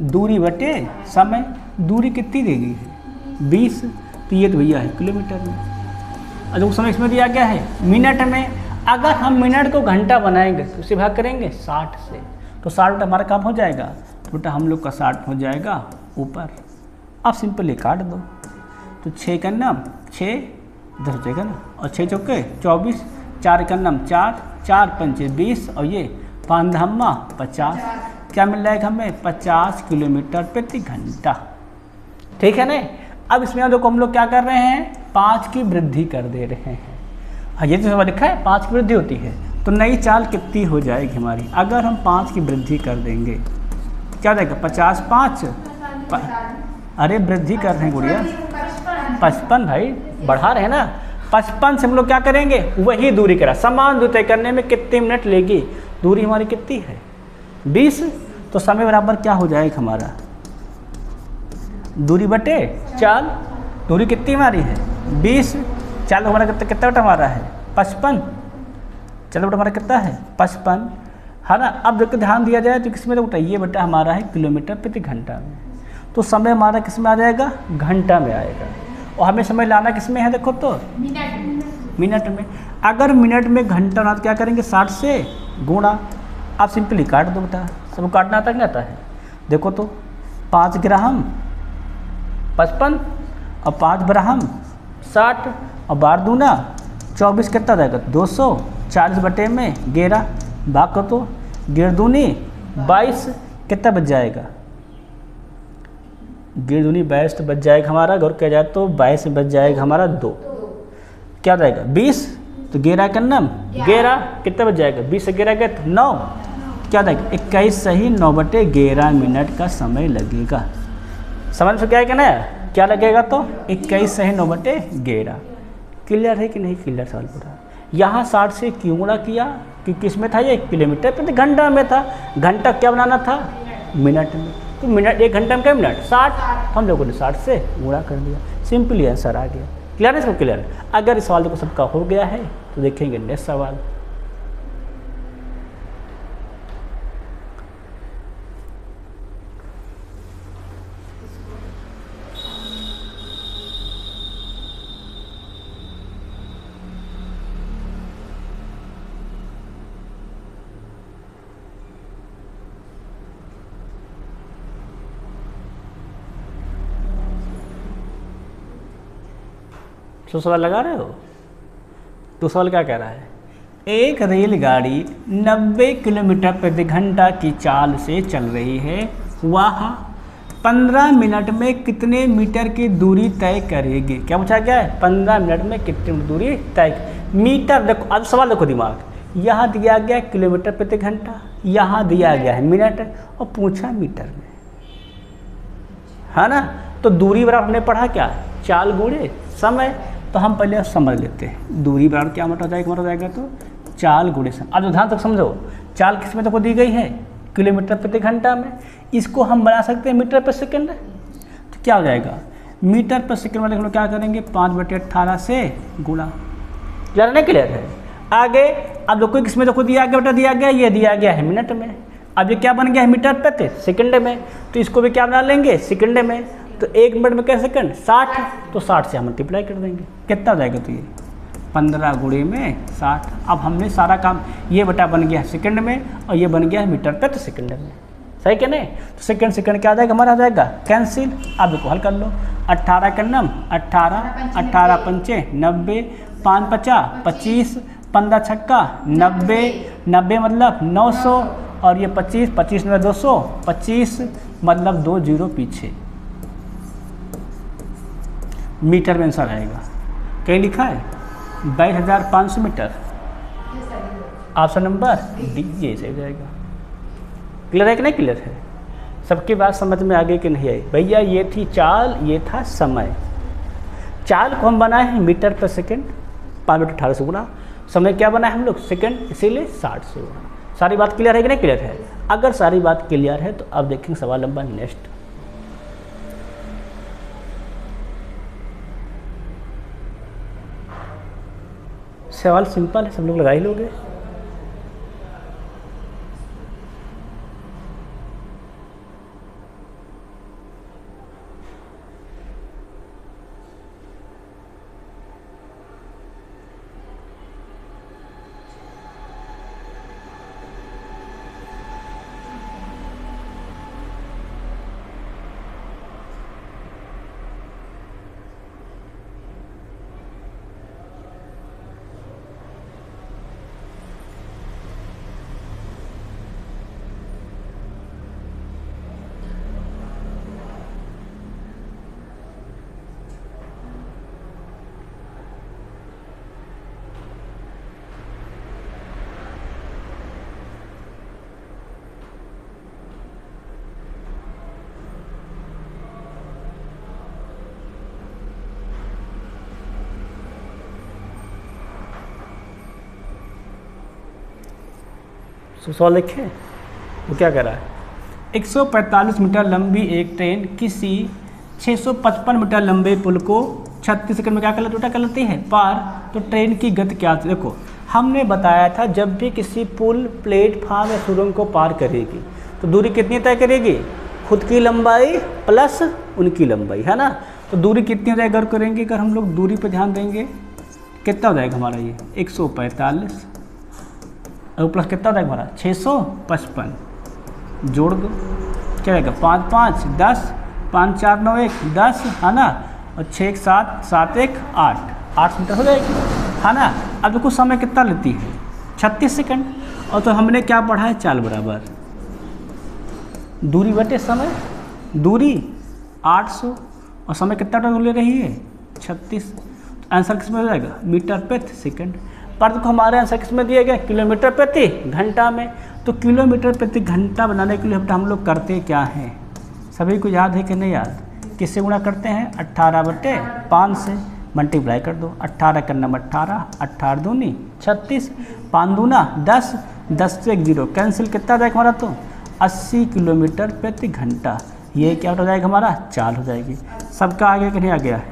दूरी बटे समय। दूरी कितनी दी गई है? 20। तो ये तो भैया है किलोमीटर में। और समय इसमें दिया गया है मिनट में। अगर हम मिनट को घंटा बनाएंगे तो उसे भाग करेंगे 60 से। तो 60 बटा हमारा काम हो जाएगा, तो बेटा हम लोग का 60 हो जाएगा ऊपर। अब सिंपली काट दो। तो 6 का नाम 6 10 हो जाएगा ना, और 6 चौके 24, 4 का नाम 4, 4 पंचे 20 और ये 5 धम्मा 50। क्या मिल जाएगा हमें? 50 किलोमीटर प्रति घंटा। ठीक है ना। अब इसमें देखो हम लोग क्या कर रहे हैं? 5 की वृद्धि कर दे रहे हैं। हाँ ये तो लिखा है 5 की वृद्धि होती है। तो नई चाल कितनी हो जाएगी हमारी? अगर हम 5 की वृद्धि कर देंगे क्या देगा? 50 5 अरे वृद्धि कर रहे हैं गुड़िया, 55 भाई बढ़ा रहे हैं ना। 55 से हम लोग क्या करेंगे? वही दूरी करा। समान दूरी तय करने में कितने मिनट लेगी? दूरी हमारी कितनी है? 20। तो समय बराबर क्या हो जाएगा हमारा? दूरी बटे चाल। दूरी कितनी हमारी है? 20। चाल हमारा कितना बटा हमारा है? 55। चलो बटा हमारा कितना है? 55। है ना। अब देखो ध्यान दिया जाए तो किसमें तो ये बेटा हमारा है किलोमीटर प्रति घंटा में, तो समय हमारा किस में आ जाएगा, घंटा में आएगा। और हमें समय लाना किस में है, देखो तो मिनट में। अगर मिनट में घंटा ना तो क्या करेंगे, 60 से गुणा। आप सिंपली काट दो बेटा, सब काटना आता नहीं आता है। देखो तो 5 ग्राम 55 और 5 ग्राम 60 और 12 दूना 24 कितना जाएगा, 240 बटे में 11 भाग कर तो 1.5 दूनी 22 कितना बच जाएगा, 1.5 दूनी 22 तो बच जाएगा हमारा, गौर किया जाए तो 22 बच जाएगा हमारा 2, क्या जाएगा 20, तो 11 का नाम 11 कितना बच जाएगा, 20 से 11 गए 9, क्या जाएगा 21 सही 9 बटे 11 मिनट का समय लगेगा। समझ में क्या है कि ना, क्या लगेगा तो 21 सही 9 बटे 11। क्लियर है कि नहीं क्लियर सवाल पूरा। यहाँ 60 से क्यों गुणा किया कि किस में था, ये किलोमीटर प्रति घंटा में था, घंटा क्या बनाना था मिनट में, तो मिनट 1 घंटा में क्या मिनट 60, हम लोगों ने 60 से गुणा कर दिया, सिंपली आंसर आ गया। क्लियर है, सब क्लियर। अगर इस सवाल देखो सबका हो गया है तो देखेंगे नेक्स्ट सवाल। तो सवाल लगा रहे हो, तो सवाल क्या कह रहा है, एक रेलगाड़ी 90 किलोमीटर प्रति घंटा की चाल से चल रही है, वह 15 मिनट में कितने मीटर की दूरी तय करेगी। क्या पूछा गया है, 15 मिनट में कितनी दूरी तय, मीटर। देखो अब सवाल देखो दिमाग, यहाँ दिया गया किलोमीटर प्रति घंटा, यहाँ दिया गया है मिनट और पूछा मीटर में, है ना। तो दूरी बराबर हमने पढ़ा क्या, चाल गुणे समय। तो हम पहले समझ लेते हैं दूरी बराबर क्या मतलब हो जाएगा तो चाल गुणे समय। अब ध्यान तक समझो, चाल किस में तो दी गई है किलोमीटर प्रति घंटा में, इसको हम बना सकते हैं मीटर पर सेकंड। तो क्या हो जाएगा, मीटर पर सेकंड वाले हम लोग क्या करेंगे 5/18 से गुणा। क्लियर नहीं क्लियर है। आगे अब देखो किस में तो दिया गया बेटा, दिया गया ये दिया गया है मिनट में, अब ये क्या बन गया है मीटर प्रति सेकंड में, तो इसको भी क्या बना लेंगे सेकंड में। तो 1 मिनट में क्या सेकंड 60, तो 60 से हम मल्टीप्लाई कर देंगे, कितना हो जाएगा तो ये 15 गुणे में 60। अब हमने सारा काम, ये बटा बन गया है सेकंड में और ये बन गया है मीटर प्रति सेकंड में, सही क्या नहीं। तो सेकंड क्या आ जाएगा हमारा, आ जाएगा कैंसिल। अब देखो हल कर लो, 18 का नाम 18, 18 पंचे 90, 5 50 25, 15 छक्का 90, 90 मतलब 900 और ये 25, 25 में 200, 25 मतलब 2 जीरो पीछे, मीटर में आंसर आएगा। कहीं लिखा है 22,500 मीटर, ऑप्शन नंबर डी ये सही जाएगा। क्लियर है कि नहीं क्लियर है, सबकी बात समझ में आ गई कि नहीं आई भैया। ये थी चाल, ये था समय। चाल को हम बनाए हैं मीटर पर सेकंड 5/18 से गुणा, समय क्या बनाए हम लोग सेकंड, इसीलिए 60 से गुणा। सारी बात क्लियर है कि नहीं क्लियर है। अगर सारी बात क्लियर है तो अब देखेंगे सवाल नंबर नेक्स्ट। सवाल सिंपल है, सब लोग लगा ही लोगे। सवाल देखें वो क्या कह रहा है, 145 मीटर लंबी एक ट्रेन किसी 655 मीटर लंबे पुल को 36 सेकंड में क्या कर लेती है पार। तो ट्रेन की गति क्या, देखो हमने बताया था जब भी किसी पुल, प्लेटफार्म या सुरंग को पार करेगी तो दूरी कितनी तय करेगी? खुद की लंबाई प्लस उनकी लंबाई, है ना। तो दूरी कितनी तय अगर करेंगे, अगर हम लोग दूरी पर ध्यान देंगे कितना हो जाएगा हमारा ये 145 और प्लस कितना हो जाएगा हमारा 655, जोड़ दो क्या रहेगा 5 5 10, 5 4 9 1 10, है ना, और 6 1 7 7 1 8 मीटर हो जाएगी, है ना। अब देखो समय कितना लेती है 36 सेकंड, और तो हमने क्या पढ़ा है चाल बराबर दूरी बटे समय, दूरी 800 और समय कितना टर्न ले रही है 36, तो आंसर किस में हो जाएगा मीटर प्रति सेकंड। पर देखो हमारे आंसर किस में दिया गया किलोमीटर प्रति घंटा में। तो किलोमीटर प्रति घंटा बनाने के लिए हम लोग करते क्या हैं, सभी को याद है कि नहीं याद? किससे गुणा करते हैं 18/5 से मल्टीप्लाई कर दो, 18 का नंबर 18, 18 दूनी 36, 5 दूना 10, 10 से 1 0 कैंसिल, कितना जाएगा हमारा तो 80 किलोमीटर प्रति घंटा। ये क्या हो जाएगा हमारा चाल हो जाएगी। सबका आगे कि नहीं आ गया है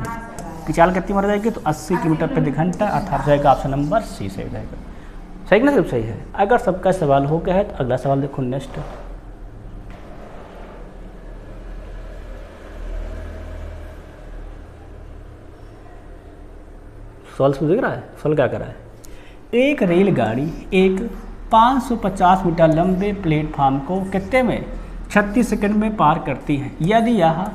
कि चाल कितनी मर जाएगी तो 80 किलोमीटर प्रति घंटा, अर्थात जाएगा ऑप्शन नंबर सी सही हो जाएगा। सही ना, सब सही है। अगर सबका सवाल हो गया है तो अगला सवाल देखो नेक्स्ट। सवाल समझ रहा है, सवाल क्या कर रहा है, एक रेलगाड़ी एक 550 मीटर लंबे प्लेटफार्म को कितने में 36 सेकंड में पार करती है। यदि यह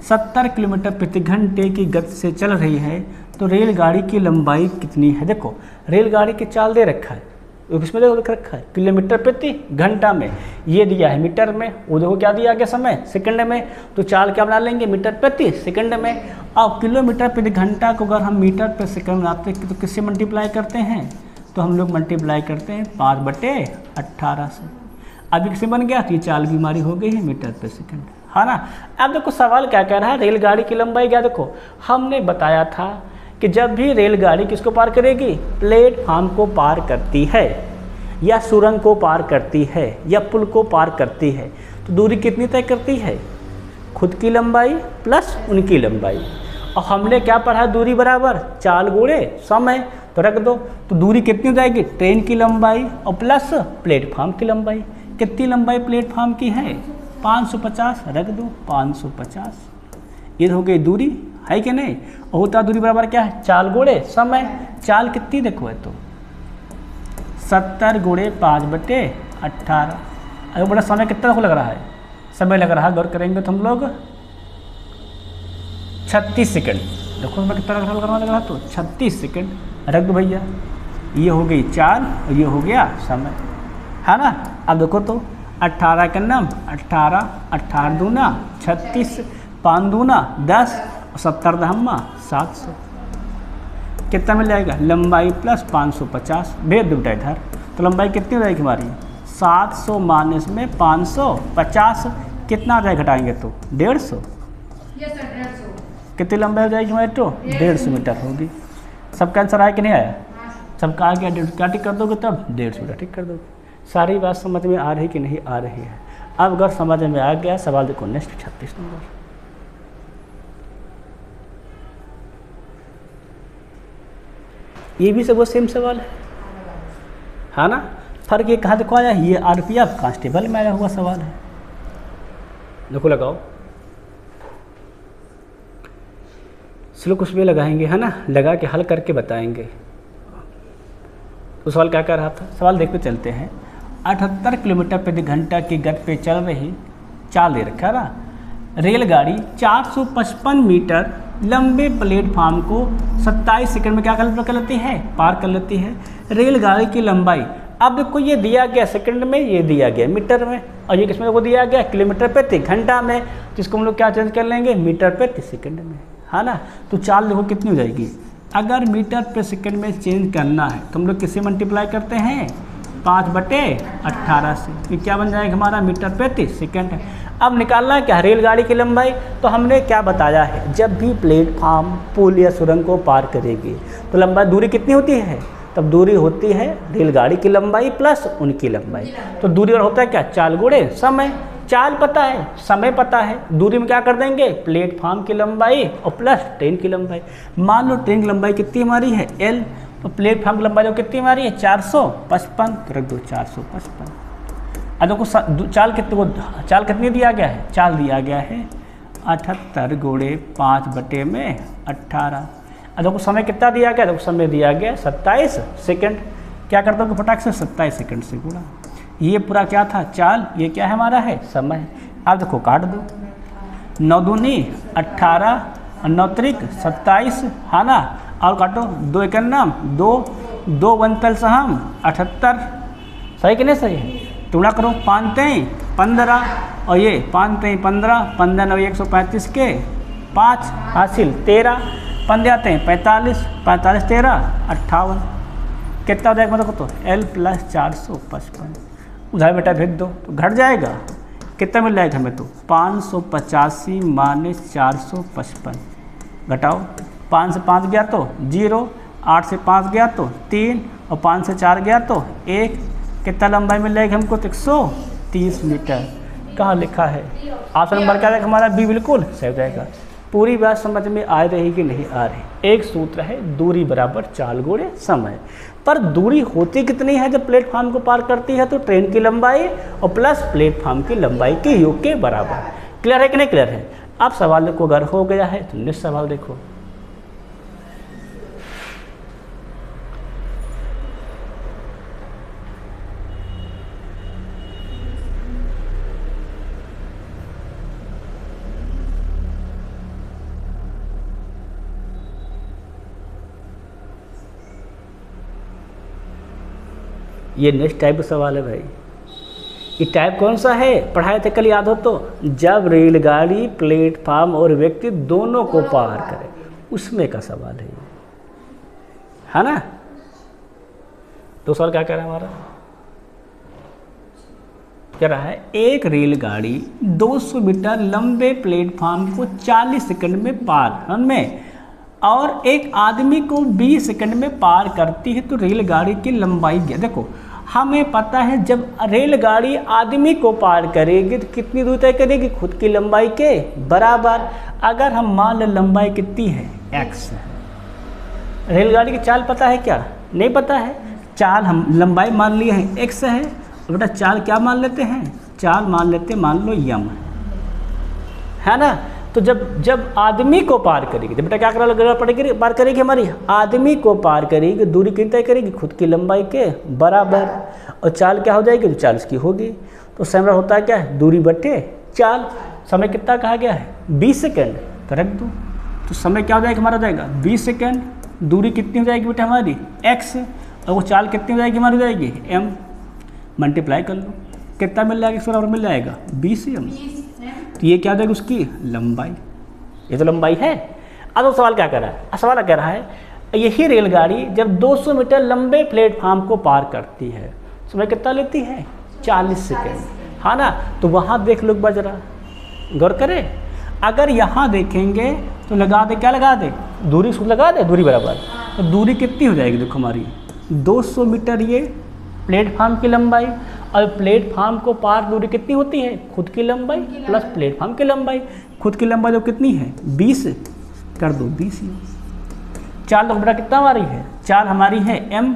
70 किलोमीटर प्रति घंटे की गति से चल रही है तो रेलगाड़ी की लंबाई कितनी है। देखो रेलगाड़ी की चाल दे रखा है, इसमें देखो लिख रखा है किलोमीटर प्रति घंटा में, ये दिया है मीटर में, वो देखो क्या दिया गया समय सेकंड में, तो चाल क्या बना लेंगे मीटर प्रति सेकंड में। अब किलोमीटर प्रति घंटा को अगर हम मीटर प्रति सेकंड बनाते हैं तो किससे मल्टीप्लाई करते हैं, तो हम लोग मल्टीप्लाई करते हैं 5/18 से। अभी किसी बन गया तो ये चाल भी हमारी हो गई है मीटर प्रति सेकंड, है ना। अब देखो सवाल क्या कह रहा है, रेलगाड़ी की लंबाई क्या, देखो हमने बताया था कि जब भी रेलगाड़ी किसको पार करेगी, प्लेटफार्म को पार करती है या सुरंग को पार करती है या पुल को पार करती है तो दूरी कितनी तय करती है, खुद की लंबाई प्लस उनकी लंबाई। और हमने क्या पढ़ा, दूरी बराबर चाल गुणे समय, तो रख दो, तो दूरी कितनी हो जाएगी ट्रेन की लंबाई और प्लस प्लेटफार्म की लंबाई। कितनी लंबाई प्लेटफार्म की है 550, रख दो 550, ये हो गई दूरी, है कि नहीं। और होता दूरी बराबर क्या है चाल गुणे समय, चाल कितनी देखो है तो 70 गुणे 5/18। अगर बड़ा समय कितना लग रहा है, समय लग रहा है गौर करेंगे तो हम लोग 36 सेकंड, देखो मैं कितना लग रहा तो 36 सेकंड, रख दो भैया, ये हो गई चाल और ये हो गया समय, है ना। अब देखो तो 18 का नाम 18, 18 दूना 36, 5 दूना 10, 70 दहम्मा 700, कितना मिल जाएगा लंबाई प्लस 550, भेज दो बेटा इधर, तो लंबाई कितनी हो जाएगी हमारी 700 माइनस में 550, कितना आ जाएगा घटाएंगे तो 150, कितनी लंबाई हो जाएगी हमारी तो 150 मीटर होगी। सबका आंसर आया कि नहीं आया, सबका आ गया, क्या टिक कर दोगे तब 150 मीटर टिक कर दोगे। सारी बात समझ में आ रही कि नहीं आ रही है। अब अगर समझ में आ गया सवाल देखो नेक्स्ट 36 नंबर। ये भी सब वो सेम सवाल है ना। फर्क ये कहाँ देखो आया, ये आरपीएफ कांस्टेबल में आया हुआ सवाल है। देखो लगाओ, स्लो कुछ भी लगाएंगे, है ना, लगा के हल करके बताएंगे। तो सवाल क्या कर रहा था, सवाल देखते चलते हैं। 78 किलोमीटर प्रति घंटा की गति पे चल रही, चाल दे रखा है ना, रेलगाड़ी 455 मीटर लंबे प्लेटफार्म को 27 सेकंड में क्या कर लेती है, पार कर लेती है। रेलगाड़ी की लंबाई, अब देखो ये दिया गया सेकंड में, ये दिया गया मीटर में, और ये किसमें वो दिया गया किलोमीटर प्रति घंटा में, जिसको हम लोग क्या चेंज कर लेंगे मीटर प्रति सेकंड में, है ना। तो चाल देखो कितनी हो जाएगी, अगर मीटर प्रति सेकंड में चेंज करना है तो हम लोग किससे मल्टीप्लाई करते हैं 5/18 से, ये क्या बन जाएगा हमारा मीटर प्रति सेकंड है। अब निकालना है क्या रेलगाड़ी की लंबाई, तो हमने क्या बताया है, जब भी प्लेटफार्म पुल या सुरंग को पार करेगी तो लंबाई दूरी कितनी होती है, तब दूरी होती है रेलगाड़ी की लंबाई प्लस उनकी लंबाई। तो दूरी और होता है क्या चाल गुणे समय, चाल पता है समय पता है, दूरी में क्या कर देंगे प्लेटफार्म की लंबाई और प्लस ट्रेन की लंबाई। मान लो ट्रेन की लंबाई कितनी हमारी है L, तो प्लेटफार्म की लंबाई जो कितनी हमारी है 455, तो रख दो 455। अब देखो चाल कितनी दिया गया है, चाल दिया गया है 78 गुणे 5/18। अब देखो समय कितना दिया गया, देखो समय दिया गया 27 सेकंड। क्या करता हूँ फटाक से 27 सेकंड से गुणा, ये पूरा क्या था चाल, ये क्या है हमारा है समय। अब देखो काट दो, 9 दूनी 18 और 9 त्रिक 27 है ना, और काटो 2 एकन्नम 2 बनतल सहम 78, सही कि नहीं सही है। तुड़ा करो 5 तेई 15 और ये 5 तेई 15, 15 9 135 के 5 हासिल 13, 15 तेई 45, 45 13 58। कितना हो जाएगा मतलब तो L + 455। उधर बेटा भेज दो तो घट जाएगा, कितना मिल जाएगा हमें तो 585 - 455। घटाओ, 5 से 5 गया तो 0, 8 से 5 गया तो 3 और 5 से 4 गया तो 1। कितना लंबाई मिल जाएगी हमको तो 130 मीटर। कहाँ लिखा है ऑप्शन नंबर क्या जाएगा हमारा बी, बिल्कुल सही हो जाएगा। पूरी बात समझ में आ रही कि नहीं आ रही। एक सूत्र है दूरी बराबर चाल गुणे समय, पर दूरी होती कितनी है जब प्लेटफॉर्म को पार करती है, तो ट्रेन की लंबाई और प्लस प्लेटफॉर्म की लंबाई के योग के बराबर। क्लियर है कि नहीं क्लियर है। अब सवाल को अगर हो गया है तो नेक्स्ट सवाल देखो। ये नेक्स्ट टाइप का सवाल है भाई। ये टाइप कौन सा है, पढ़ाए थे कल, याद हो तो, जब रेलगाड़ी प्लेटफार्म और व्यक्ति दोनों को पार करे, उसमें का सवाल है ये, है ना। तो सवाल क्या कह रहा है हमारा, कह रहा है एक रेलगाड़ी 200 मीटर लंबे प्लेटफार्म को 40 सेकंड में पार में और एक आदमी को 20 सेकंड में पार करती है, तो रेलगाड़ी की लंबाई क्या। देखो हमें पता है जब रेलगाड़ी आदमी को पार करेगी तो कितनी दूरी तय करेगी, खुद की लंबाई के बराबर। अगर हम मान लें लंबाई कितनी है x है, रेलगाड़ी की चाल पता है क्या, नहीं पता है। चाल हम लंबाई मान लिए हैं x है, और बेटा चाल क्या मान लेते हैं, चाल मान लेते हैं मान लो यम है ना। तो जब आदमी को पार करेगी, जब बेटा क्या करा पड़ेगी, पार करेगी हमारी, आदमी को पार करेगी, दूरी कितनी तय करेगी, खुद की लंबाई के बराबर। और चाल क्या हो जाएगी, तो चाल इसकी होगी। तो समय होता है क्या है, दूरी बटे चाल। समय कितना कहा गया है 20 सेकंड, तो रख दो। तो समय क्या हो जाएगा हमारा, जाएगा 20 सेकंड। दूरी कितनी हो जाएगी बेटा हमारी x, और वो चाल कितनी हो जाएगी हमारी, हो जाएगी m। मल्टीप्लाई कर लो, कितना मिल जाएगा, इस बराबर मिल जाएगा 20 m। तो ये क्या हो जाएगी उसकी लंबाई, ये तो लंबाई है। अब तो सवाल क्या कर रहा है, सवाल कह रहा है यही रेलगाड़ी जब 200 मीटर लंबे प्लेटफार्म को पार करती है, समय कितना लेती है 40 सेकेंड, हाँ ना। तो वहाँ देख लो बज रहा, गौर करें। अगर यहाँ देखेंगे तो लगा दे, क्या लगा दे, दूरी लगा दे, दूरी बराबर। तो दूरी कितनी हो जाएगी, देखो हमारी 200 मीटर ये प्लेटफार्म की लंबाई, और प्लेटफार्म को पार दूरी कितनी होती है, खुद की लंबाई प्लस प्लेटफार्म की लंबाई। खुद की लंबाई जो कितनी है 20 कर दो 20। चाल तो बेटा कितना हमारी है, चाल हमारी है m।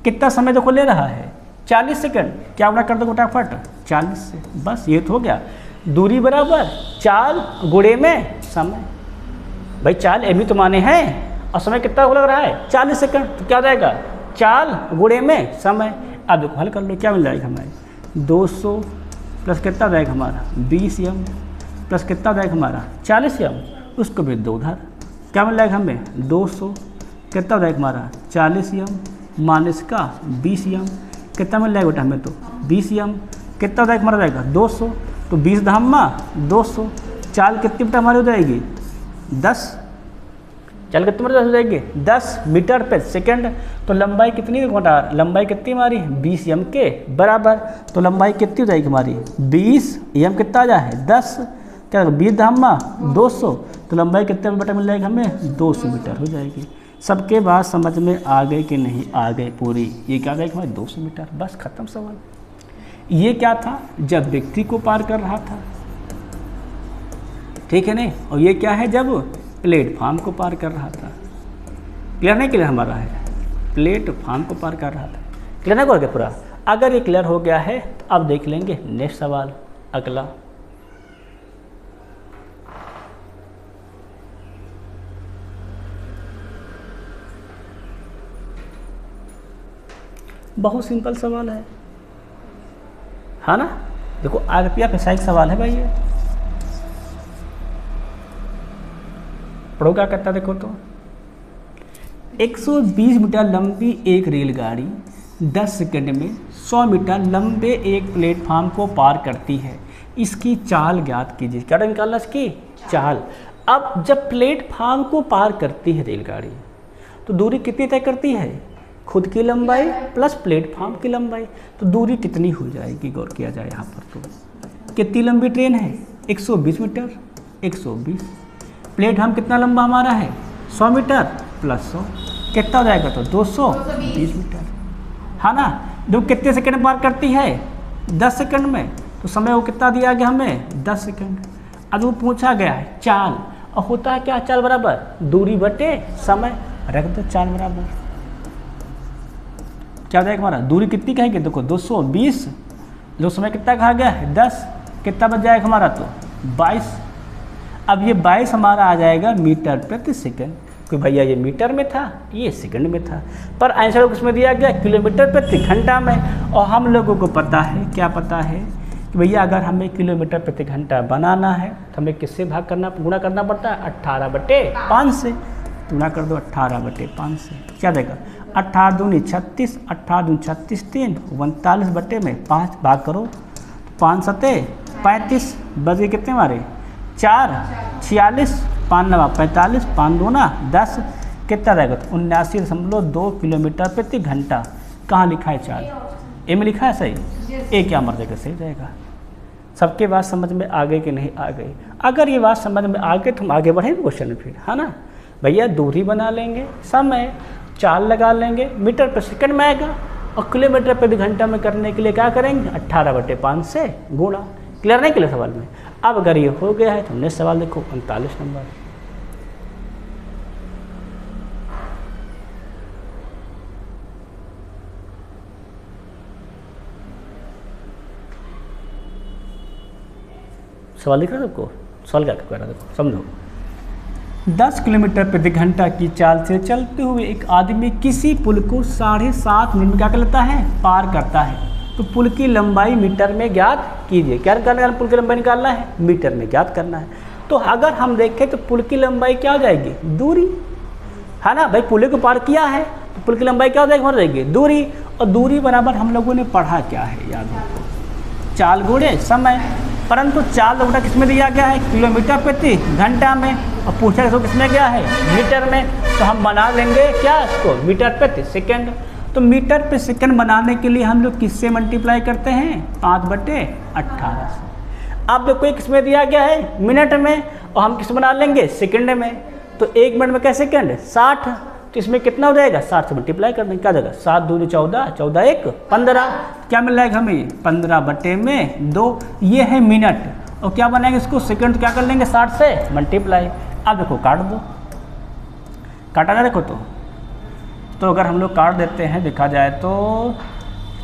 कितना समय देखो ले रहा है 40 सेकंड, क्या बड़ा कर दो फटाफट 40 से, बस ये तो हो गया। दूरी बराबर चाल गुणे में समय। भाई चाल एम ही तो माने हैं, और समय कितना लग रहा है 40 सेकंड, तो क्या हो जाएगा चाल गुणे में समय। अब देखो हल कर लो, क्या मिल जाएगा हमारे 200 प्लस कितना जाएगा हमारा 20 m प्लस कितना जाएगा हमारा 40 m, उसको भेज दो उधर। क्या मिल जाएगा हमें 200 कितना जाएगा हमारा 40 m माइनस का 20 m, कितना मिल जाएगा बेटा हमें तो 20 m। कितना जाएगा हमारा जाएगा 200, तो 20 धामा 200। चाल कितनी बेटा हमारी हो जाएगी 10, चल कितनी हो जाएगी 10 मीटर पे सेकंड। तो लंबाई कितनी घटा, लंबाई कितनी हमारी 20 m के बराबर। तो लंबाई कितनी हो जाएगी हमारी 20 m कितना आ जाए 10, क्या 20 धामा 200, तो लंबाई कितने बेटा मिल जाएगी हमें 200 मीटर हो जाएगी। सबके बात समझ में आ गए कि नहीं आ गए पूरी। ये क्या जाएगी हमारे 200 मीटर, बस खत्म सवाल। ये क्या था, जब व्यक्ति को पार कर रहा था, ठीक है नहीं। और ये क्या है, जब प्लेटफार्म को पार कर रहा था। क्लियर नहीं क्लियर हमारा है, प्लेटफॉर्म को पार कर रहा था। क्लियर नहीं हो गया पूरा? अगर ये क्लियर हो गया है तो अब देख लेंगे नेक्स्ट सवाल अगला। बहुत सिंपल सवाल है ना? देखो आरपीएफ ऐसा एक सवाल है भाई, ये पढ़ो क्या कहता है देखो तो। 120 मीटर लंबी एक रेलगाड़ी 10 सेकंड में 100 मीटर लंबे एक प्लेटफार्म को पार करती है, इसकी चाल ज्ञात कीजिए। क्या निकालना इसकी चाल। अब जब प्लेटफार्म को पार करती है रेलगाड़ी तो दूरी कितनी तय करती है? खुद की लंबाई प्लस प्लेटफार्म की लंबाई। तो दूरी कितनी हो जाएगी गौर किया जाए यहाँ पर। तो कितनी लंबी ट्रेन है? 120 मीटर, 120। प्लेटफार्म कितना लंबा हमारा है? 100 मीटर प्लस 100 कितना हो जाएगा? तो 220 मीटर, है ना? जो कितने सेकंड पार करती है? 10 सेकंड में। तो समय वो कितना दिया गया हमें? 10 सेकंड। अब वो पूछा गया है चाल, और होता है क्या चाल बराबर दूरी बटे समय, रख दो चाल बराबर क्या हो जाएगा हमारा? दूरी कितनी कहेंगे? देखो 220, जो समय कितना कहा गया है 10, कितना बच जाएगा हमारा? तो 22। अब ये 22 हमारा आ जाएगा मीटर प्रति सेकंड, क्योंकि भैया ये मीटर में था, ये सेकंड में था, पर आंसर किसमें दिया गया? किलोमीटर प्रति घंटा में। और हम लोगों को पता है, क्या पता है कि भैया अगर हमें किलोमीटर प्रति घंटा बनाना है तो हमें किससे भाग करना, गुणा करना पड़ता है? 18/5 से। गुणा कर दो 18/5 से, क्या देगा? 18 दूनी 36, 18 दूनी 36, 3 39/5 भाग करो, 5 सते 35, बच गए कितने हमारे? 4 46, 5 9 45, 5 2 ना 10, कितना रहेगा? तो 79.2 किलोमीटर प्रति घंटा। कहाँ लिखा है? चाल ए में लिखा है सही, ए क्या मर जाएगा? सही जाएगा। सबके बात समझ में आ गई कि नहीं आ गई? अगर ये बात समझ में आ गई तो हम आगे बढ़ेंगे क्वेश्चन फिर, है ना भैया? दूरी बना लेंगे, समय चाल लगा लेंगे, मीटर पर सेकंड में आएगा, और किलोमीटर प्रति घंटा में करने के लिए क्या करेंगे? 18/5 से गुणा। क्लियर नहीं क्लियर सवाल में? अब अगर ये हो गया है तो नेक्स्ट सवाल देखो 39 नंबर। सवाल दिख रहा है सबको? सवाल क्या कह रहा है देखो, समझो। 10 किलोमीटर प्रति घंटा की चाल से चलते हुए एक आदमी किसी पुल को 7.5 मिनट में क्या कर लेता है? पार करता है। तो पुल की लंबाई मीटर में ज्ञात कीजिए। क्या करना है? पुल की लंबाई निकालना है, मीटर में ज्ञात करना है। तो अगर हम देखें तो पुल की लंबाई क्या हो जाएगी? दूरी, है ना भाई? पुल को पार किया है तो पुल की लंबाई क्या हो जाएगी? हो जाएगी दूरी। और दूरी बराबर हम लोगों ने पढ़ा क्या है? याद रखो, चाल गुणे समय। परंतु चाल गुणा किस में दिया गया है? किलोमीटर प्रति घंटा में। और पूछा इसको किसमें गया है? मीटर में। तो हम बना लेंगे क्या इसको? मीटर प्रति सेकंड। तो मीटर प्रति सेकंड बनाने के लिए हम लोग किससे मल्टीप्लाई करते हैं? 5/18 से। अब देखो किस में दिया गया है? मिनट में। और हम किस बना लेंगे? सेकंड में। तो 1 मिनट में क्या सेकंड? 60। तो इसमें कितना हो जाएगा? 60 से मल्टीप्लाई कर देंगे, क्या जाएगा? 7 दूनी 14, 14 1 15। क्या मिल जाएगा हमें? 15/2। ये है मिनट। और क्या बनाएंगे इसको? सेकंड। तो क्या कर लेंगे? 60 से मल्टीप्लाई। अब देखो काट दो, काटा जाए देखो। तो अगर हम लोग काट देते हैं, देखा जाए तो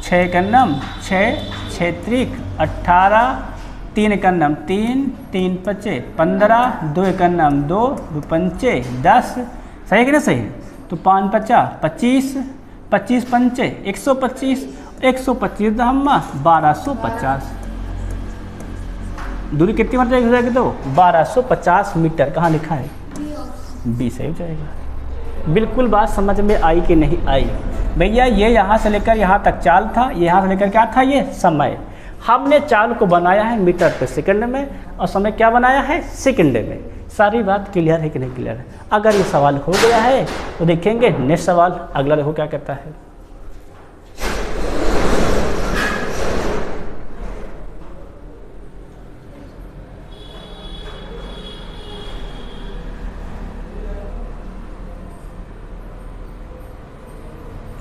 6 कन्नम 6, 6 त्रिक 18, 3 कन्नम 3, 3 पचे 15, 2 कन्नम 2, 2 पंचे 10। सही है कि नहीं सही? तो 5 50 25, 25 पंचे 125, 125 दहम्मा 1250। दूरी कितनी मर जाएगी? तो 1250 मीटर। कहाँ लिखा है? बी सही हो जाएगा। बिल्कुल बात समझ में आई कि नहीं आई? भैया ये यहाँ से लेकर यहाँ तक चाल था, यहाँ से लेकर क्या था? ये समय। हमने चाल को बनाया है मीटर पर सेकंड में, और समय क्या बनाया है? सेकंड में। सारी बात क्लियर है कि नहीं क्लियर है? अगर ये सवाल हो गया है तो देखेंगे नेक्स्ट सवाल अगला देखो क्या कहता है।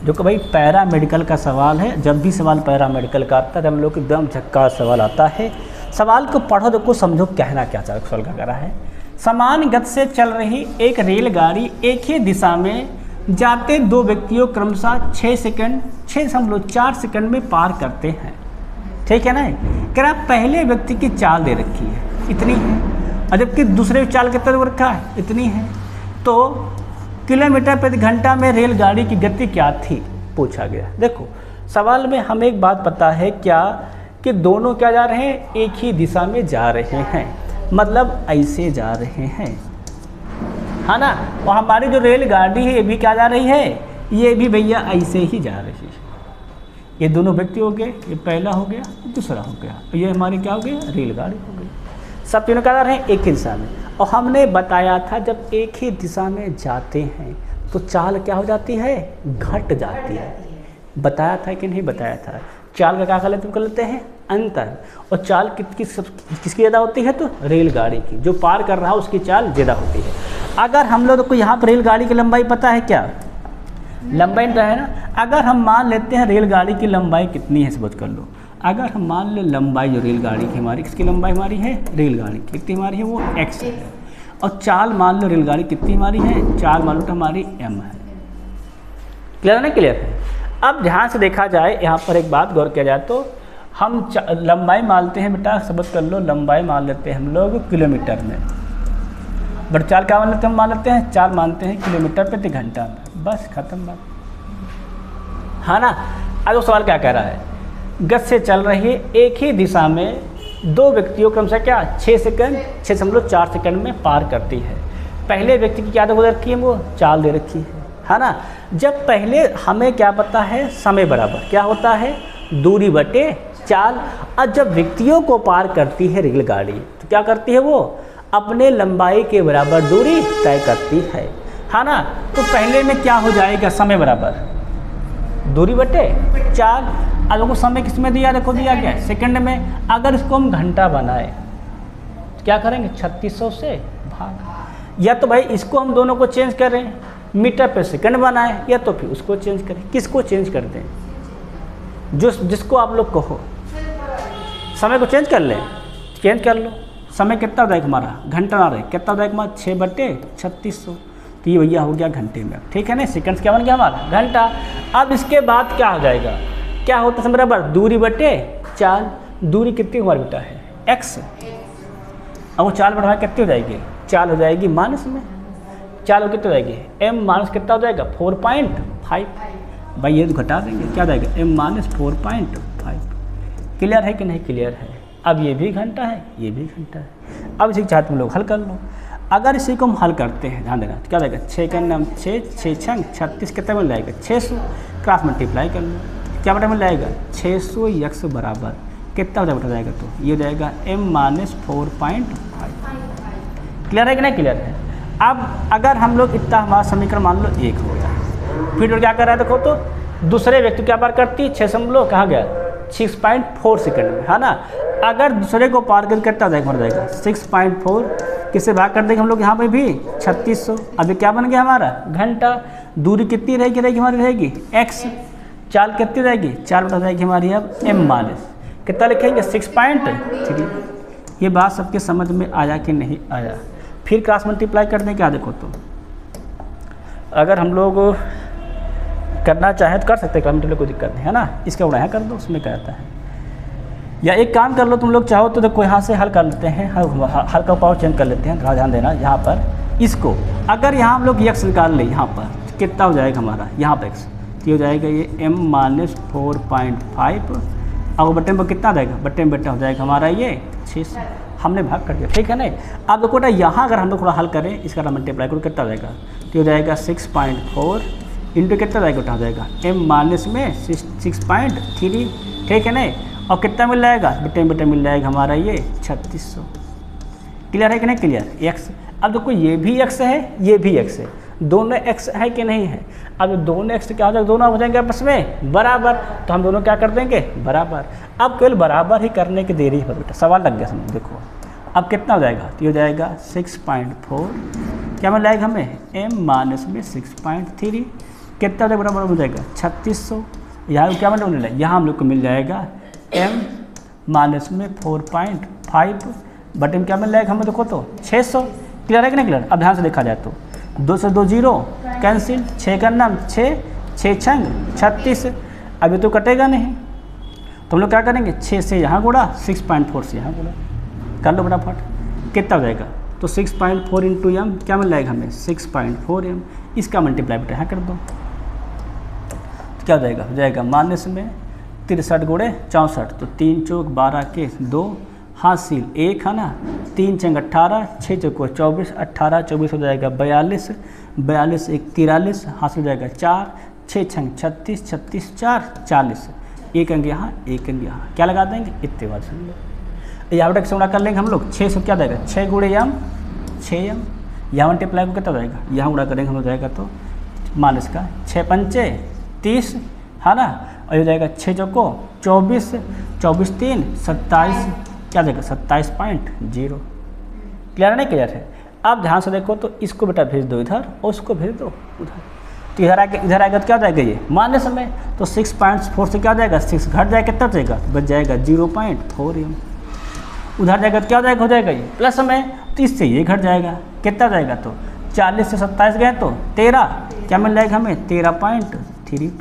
जो कि भाई पैरा मेडिकल का सवाल है। जब भी सवाल पैरा मेडिकल का आता है हम लोग एकदम झक्कास सवाल आता है। सवाल को पढ़ो, देखो, समझो कहना क्या चाह सवाल का कह रहा है। समान गति से चल रही एक रेलगाड़ी एक ही दिशा में जाते दो व्यक्तियों क्रमशः 6.4 सेकंड में पार करते हैं। ठीक है ना। कह रहा पहले व्यक्ति की चाल दे रखी है इतनी है, और जबकि दूसरे की चाल कितना रखा है इतनी है, तो किलोमीटर प्रति घंटा में रेलगाड़ी की गति क्या थी पूछा गया। देखो सवाल में हमें एक बात पता है क्या, कि दोनों क्या जा रहे हैं, एक ही दिशा में जा रहे हैं, मतलब ऐसे जा रहे हैं, है ना। और हमारी जो रेलगाड़ी है ये भी क्या जा रही है, ये भी भैया ऐसे ही जा रही है। ये दोनों व्यक्ति हो गए, ये पहला हो गया, दूसरा हो गया, ये हमारी क्या हो गई, रेलगाड़ी हो गई। सब तीनों क्या जा रहे हैं, एक ही दिशा में। और हमने बताया था जब एक ही दिशा में जाते हैं तो चाल क्या हो जाती है, घट जाती है। बताया था कि नहीं बताया था। चाल का क्या कर लेते हैं, अंतर। और चाल किसकी ज़्यादा होती है, तो रेलगाड़ी की, जो पार कर रहा है उसकी चाल ज़्यादा होती है। अगर हम लोग को यहाँ पर रेलगाड़ी की लंबाई पता है क्या, लंबाई तो है ना। अगर हम मान लेते हैं रेलगाड़ी की लंबाई कितनी है, समझ कर लो। अगर हम मान ले लंबाई जो रेलगाड़ी की हमारी, किसकी लंबाई हमारी है, रेलगाड़ी की कितनी हमारी है, वो x है। और चाल मान लो रेलगाड़ी कितनी हमारी है, चाल मान लो तो हमारी m है। क्लियर है ना, क्लियर है। अब ध्यान से देखा जाए, यहाँ पर एक बात गौर किया जाए तो हम लंबाई मानते हैं बेटा, समझ कर लो, लंबाई मान लेते हैं हम लोग किलोमीटर में, बट चाल क्या मान लेते हैं, हम मान लेते हैं चाल मानते हैं किलोमीटर प्रति घंटा में। बस खत्म बात, हाँ ना। अब वो सवाल क्या कह रहा है, गति से चल रही है एक ही दिशा में दो व्यक्तियों क्रमशः क्या 6.4 सेकंड में पार करती है। पहले व्यक्ति की क्या दे रखी है, वो चाल दे रखी है ना। जब पहले हमें क्या पता है, समय बराबर क्या होता है, दूरी बटे चाल। और जब व्यक्तियों को पार करती है रेलगाड़ी तो क्या करती है, वो अपने लंबाई के बराबर दूरी तय करती है ना। तो पहले में क्या हो जाएगा, समय बराबर दूरी बटे चाल। अब लोगों को समय किस में दिया, देखो दिया गया सेकंड में। अगर इसको हम घंटा बनाए तो क्या करेंगे, 3600 से भाग। या तो भाई इसको हम दोनों को चेंज करें, मीटर पे सेकंड बनाए, या तो फिर उसको चेंज करें। किसको चेंज कर दें, जिसको आप लोग कहो। समय को चेंज कर लें, चेंज कर लो। समय कितना हो जाएगा हमारा, घंटा ना रहे, कितना हो जाएगा हमारा 6/3600। तो ये भैया हो गया घंटे में। ठीक है ना, सेकंड्स क्या बन गया हमारा, घंटा। अब इसके बाद क्या हो जाएगा, क्या होता है बराबर दूरी बटे चाल। दूरी कितनी हमारी बेटा है, x। अब वो चाल बढ़ा कितनी हो जाएगी, चाल हो जाएगी माइनस में। चाल कितनी हो जाएगी, m माइनस कितना हो जाएगा 4.5। भाई ये तो घटा देंगे, क्या हो जाएगा m माइनस 4.5। क्लियर है कि नहीं, क्लियर है। अब ये भी घंटा है, ये भी घंटा है। अब इसी चाहे तुम लोग हल कर लो। अगर इसी को हम हल करते हैं, ध्यान देना, तो क्या जाएगा 6 का नाम 6 छंग 36 कितना मिल जाएगा 600। क्रॉस मल्टीप्लाई कर लो, क्या बटा मिल जाएगा 600 x बराबर कितना बटा जाएगा, तो ये हो जाएगा m माइनस 4.5। क्लियर है कि नहीं, क्लियर है। अब अगर हम लोग इतना हमारा समीकरण मान लो 1 हो गया, फिर क्या कर रहा है देखो, तो दूसरे व्यक्ति क्या पार करती है 6 कहाँ गया 6.4 सेकंड में, है ना। अगर दूसरे को पार कर कितना जाएगा, मर जाएगा 6.4, किससे भाग कर देंगे हम लोग यहाँ पे भी 3600। अभी क्या बन गया हमारा, घंटा। दूरी कितनी रहेगी हमारी, रहेगी x। चाल कितनी रहेगी, चाल बता जाएगी हमारी अब m माइनस कितना लिखेंगे 6.3। ये बात सबके समझ में आया कि नहीं आया। फिर क्रॉस मल्टीप्लाई कर दें क्या, देखो तो अगर हम लोग करना चाहें तो कर सकते हैं, क्रॉस मल्टीप्लाई कोई दिक्कत नहीं है ना। इसका उड़ा कर दो, उसमें क्या आता है। या एक काम कर लो तुम लोग चाहो तो देखो यहाँ से हल कर लेते हैं, हल का पावर चेंज कर लेते हैं। थोड़ा ध्यान देना यहाँ पर, इसको अगर यहाँ हम लोग x निकाल लें यहाँ पर तो कितना हो जाएगा हमारा, यहाँ पर x ये हो जाएगा ये m माइनस 4.5। अब बटन पर कितना जाएगा, बटन बेटा हो जाएगा हमारा ये 600। हमने भाग कर दिया, ठीक है ना। अब देखो बेटा यहाँ अगर हम लोग थोड़ा हल करें, इसका मल्टीप्लाई करो कितना हो जाएगा, तो हो जाएगा 6.4 इंटू कितना जाएगा, उठा जाएगा m माइनस में 6.3, ठीक है ना। और कितना मिल जाएगा, बटे मिल जाएगा हमारा ये 3600। क्लियर है कि नहीं, क्लियर। x अब देखो ये भी x है, ये भी x है, दोनों x है कि नहीं है। अब दोनों x क्या हो जाएगा, दोनों हो जाएंगे आपस में बराबर, तो हम दोनों क्या कर देंगे बराबर। अब केवल बराबर ही करने की देरी है बेटा, सवाल लग गया समझ। देखो अब कितना हो जाएगा, तो हो जाएगा 6.4, क्या मिल जाएगा हमें m माइनस में 6.3 कितना हो जाएगा, बराबर हो जाएगा 3600। यहाँ क्या मिल जाएगा, यहाँ हम लोग को मिल जाएगा m माइनस में 4.5 बटे में क्या मिल जाएगा हमें, देखो तो 600। क्लियर है कि नहीं, क्लियर। अब ध्यान से देखा जाए तो 2 से 2 0, कैंसिल, 6 का नाम 6, 6 छंग 36, अभी तो कटेगा नहीं, तो हम लोग क्या करेंगे 6 से यहाँ गुणा, 6.4 से यहाँ गुणा कर लो फटाफट, कितना हो जाएगा, तो 6.4 इंटू एम क्या मिल जाएगा हमें 6.4 एम, इसका मल्टीप्लाई बेटा यहाँ कर दो, तो क्या हो जाएगा माइनस में 63 गुणे 64, तो 3 चौक 12 के 2, हासिल 1 है ना, 3 चंग 18, 6 चौको 24, 18 24 हो जाएगा 42, 42 1 43, हासिल हो जाएगा 4, 6 छंग 36, 36 4 40, एक अंक यहाँ एक अंक यहाँ, क्या लगा देंगे इतने बार सुन लो, यहाँ बेटा गुणा कर लेंगे हम लोग, 6 से क्या जाएगा 6 गुणे एम 6 एम, यहाँ मल्टीप्लाई को कितना हो जाएगा, यहाँ गुणा करेंगे हम हो जाएगा तो माइनस का 6 पंचे 30 है ना, और हो जाएगा 6 चौको 24, 24 3 27, क्या जाएगा 27.0, क्लियर नहीं क्लियर है। अब ध्यान से देखो, तो इसको बेटा भेज दो इधर और उसको भेज दो उधर, तो इधर आएगा तो क्या हो जाएगा ये माइनस में, तो 6.4 से क्या हो जाएगा 6 घट जाएगा, कितना जाएगा बच जाएगा 0.4 एम, उधर जाएगा तो क्या हो जाएगा ये प्लस में, तो इससे ये घट जाएगा, कितना जाएगा तो 40 से 27 गए तो 13, क्या मिल जाएगा हमें 13.32,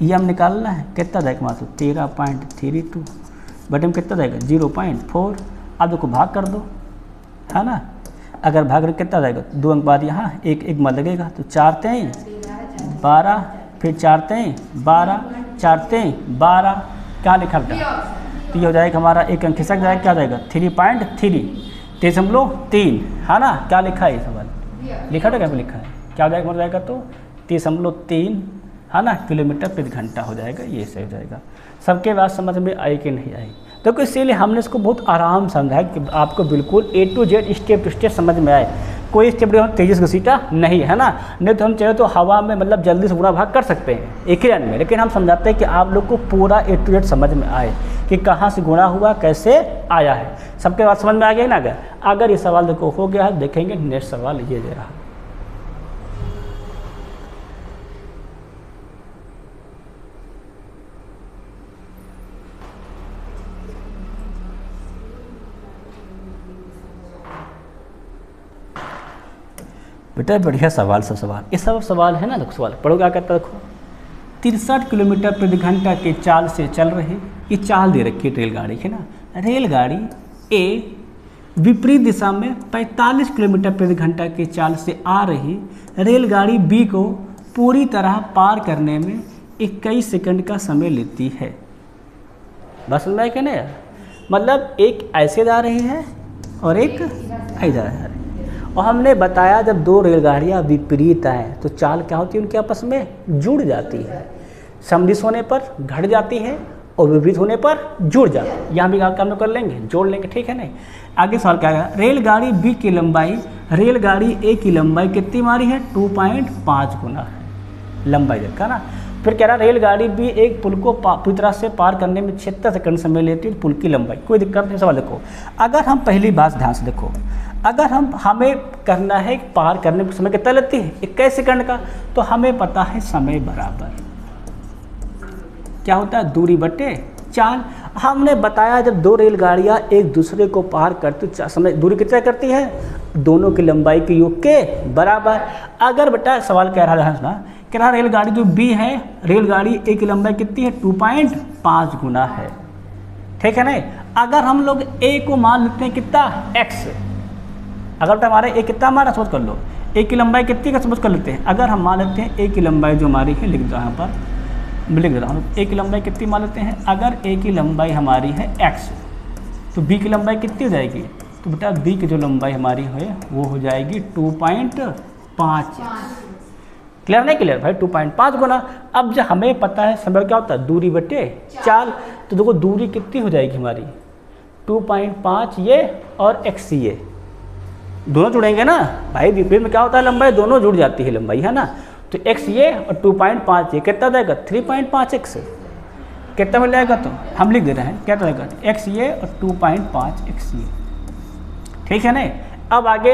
ये हम निकालना है, कितना जाएगा मात्र 13.32, बटे में कितना जाएगा 0.4, अब देखो भाग कर दो है ना, अगर भाग कर कितना जाएगा 2 अंक बाद यहाँ एक एक मत लगेगा, तो 4 3 12, फिर 4 3 12, 4 3 12, क्या लिखा बेटा, तो ये हो जाएगा हमारा एक अंक खिसक जाएगा, क्या जाएगा 3.3 है ना, क्या लिखा है ये सवाल लिखा था, क्या लिखा है, क्या हो जाएगा, मर जाएगा तो 3.3 है ना किलोमीटर प्रति घंटा हो जाएगा, ये सही हो जाएगा। सबके बात समझ में आई कि नहीं आई, तो इसीलिए हमने इसको बहुत आराम समझाया कि आपको बिल्कुल A to Z step to step समझ में आए, कोई स्टेप हम तेजी से घसीटा नहीं है ना, नहीं तो हम चाहे तो हवा में मतलब जल्दी से गुणा भाग कर सकते हैं एक ही रन में, लेकिन हम समझाते हैं कि आप लोग को पूरा A to Z समझ में आए कि कहाँ से गुणा हुआ कैसे आया है, सबके बात समझ में आ गया ना। अगर ये सवाल देखो हो गया है, देखेंगे नेक्स्ट सवाल ये दे रहा। बेटा बढ़िया सवाल, सब सवाल ये सब सवाल है ना, देखो सवाल पढ़ो क्या कहता है, देखो 63 किलोमीटर प्रति घंटा के चाल से चल रही, ये चाल दे रखी है रेलगाड़ी है ना, रेलगाड़ी ए विपरीत दिशा में 45 किलोमीटर प्रति घंटा के चाल से आ रही रेलगाड़ी बी को पूरी तरह पार करने में 21 सेकंड का समय लेती है। बस समझ में क्या, मतलब एक ऐसे जा रही है और एक ऐसे जा रही है, और हमने बताया जब दो रेलगाड़ियाँ विपरीत आए तो चाल क्या होती है उनके आपस में जुड़ जाती है, समदिश होने पर घट जाती है और विपरीत होने पर जुड़ जाती है। यहाँ भी काम कर लेंगे, जोड़ लेंगे, ठीक है नहीं। आगे सवाल क्या है, रेलगाड़ी बी की लंबाई रेलगाड़ी ए की लंबाई कितनी मारी है 2.5 गुना है लंबाई देखा ना। फिर कह रहा रेलगाड़ी भी एक पुल को पूरी तरह से पार करने में 76 सेकंड समय लेती है पुल की लंबाई, कोई दिक्कत नहीं। सवाल देखो, अगर हम पहली बात ध्यान से देखो, अगर हमें करना है पार करने में समय कितना लगती है 21 सेकंड का, तो हमें पता है समय बराबर क्या होता है दूरी बटे चाल। हमने बताया जब दो रेलगाड़ियां एक दूसरे को पार करती समय दूरी कितना करती है, दोनों की लंबाई के योग के बराबर। अगर बेटा सवाल कह रहा है ना, कह रहा रेलगाड़ी जो बी है रेलगाड़ी ए की लंबाई कितनी है 2.5 गुना है, ठीक है नहीं। अगर हम लोग ए को मान लेते हैं कितना x, अगर बेटा हमारे ए कितना हमारा सपोज कर लो ए की लंबाई कितनी का सपोज कर लेते हैं। अगर हम मान लेते हैं ए की लंबाई जो हमारी है, लिख दो यहाँ पर, लिख दे रहा हूँ, ए की लंबाई कितनी मान लेते हैं। अगर ए की लंबाई हमारी है x, तो बी की लंबाई कितनी हो जाएगी, तो बेटा बी की जो लंबाई हमारी है वो हो जाएगी 2.5। क्लियर नहीं क्लियर भाई, 2.5 गुना। अब जब हमें पता है समय क्या होता है दूरी बटे चाल, तो देखो दूरी कितनी हो जाएगी हमारी 2.5 ये और x ये दोनों जुड़ेंगे ना भाई, विपरीत में क्या होता है लंबाई दोनों जुड़ जाती है लंबाई है ना। तो x ये और 2.5 ये कितना जाएगा 3.5x, कितना मिल जाएगा, तो हम लिख दे रहे हैं क्या जाएगा x ये और 2.5x ये, ठीक है नहीं। अब आगे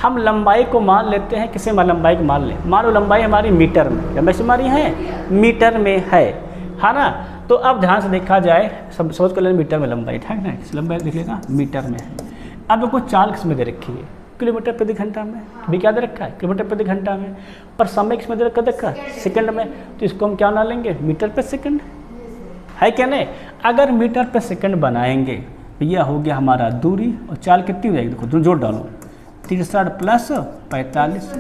हम लंबाई को मान लेते हैं, किसे लंबाई को मान लें, मान लो लंबाई हमारी मीटर में, लंबाई से हमारी है मीटर में है ना। तो अब ध्यान से देखा जाए, समझ कर लें मीटर में लंबाई, ठीक है ना, लंबाई देख लेगा मीटर में है। अब देखो चाल किस में दे रखी है, किलोमीटर प्रति घंटा में, भी क्या दे रखा है किलोमीटर प्रति घंटा में, पर समय किसमें दे रखा है सेकंड में, तो इसको हम क्या बना लेंगे मीटर पर सेकंड, है क्या नहीं। अगर मीटर पर सेकंड बनाएंगे तो यह हो गया हमारा दूरी, और चाल कितनी हो जाएगी देखो, तुम जोड़ डालो 63 प्लस 45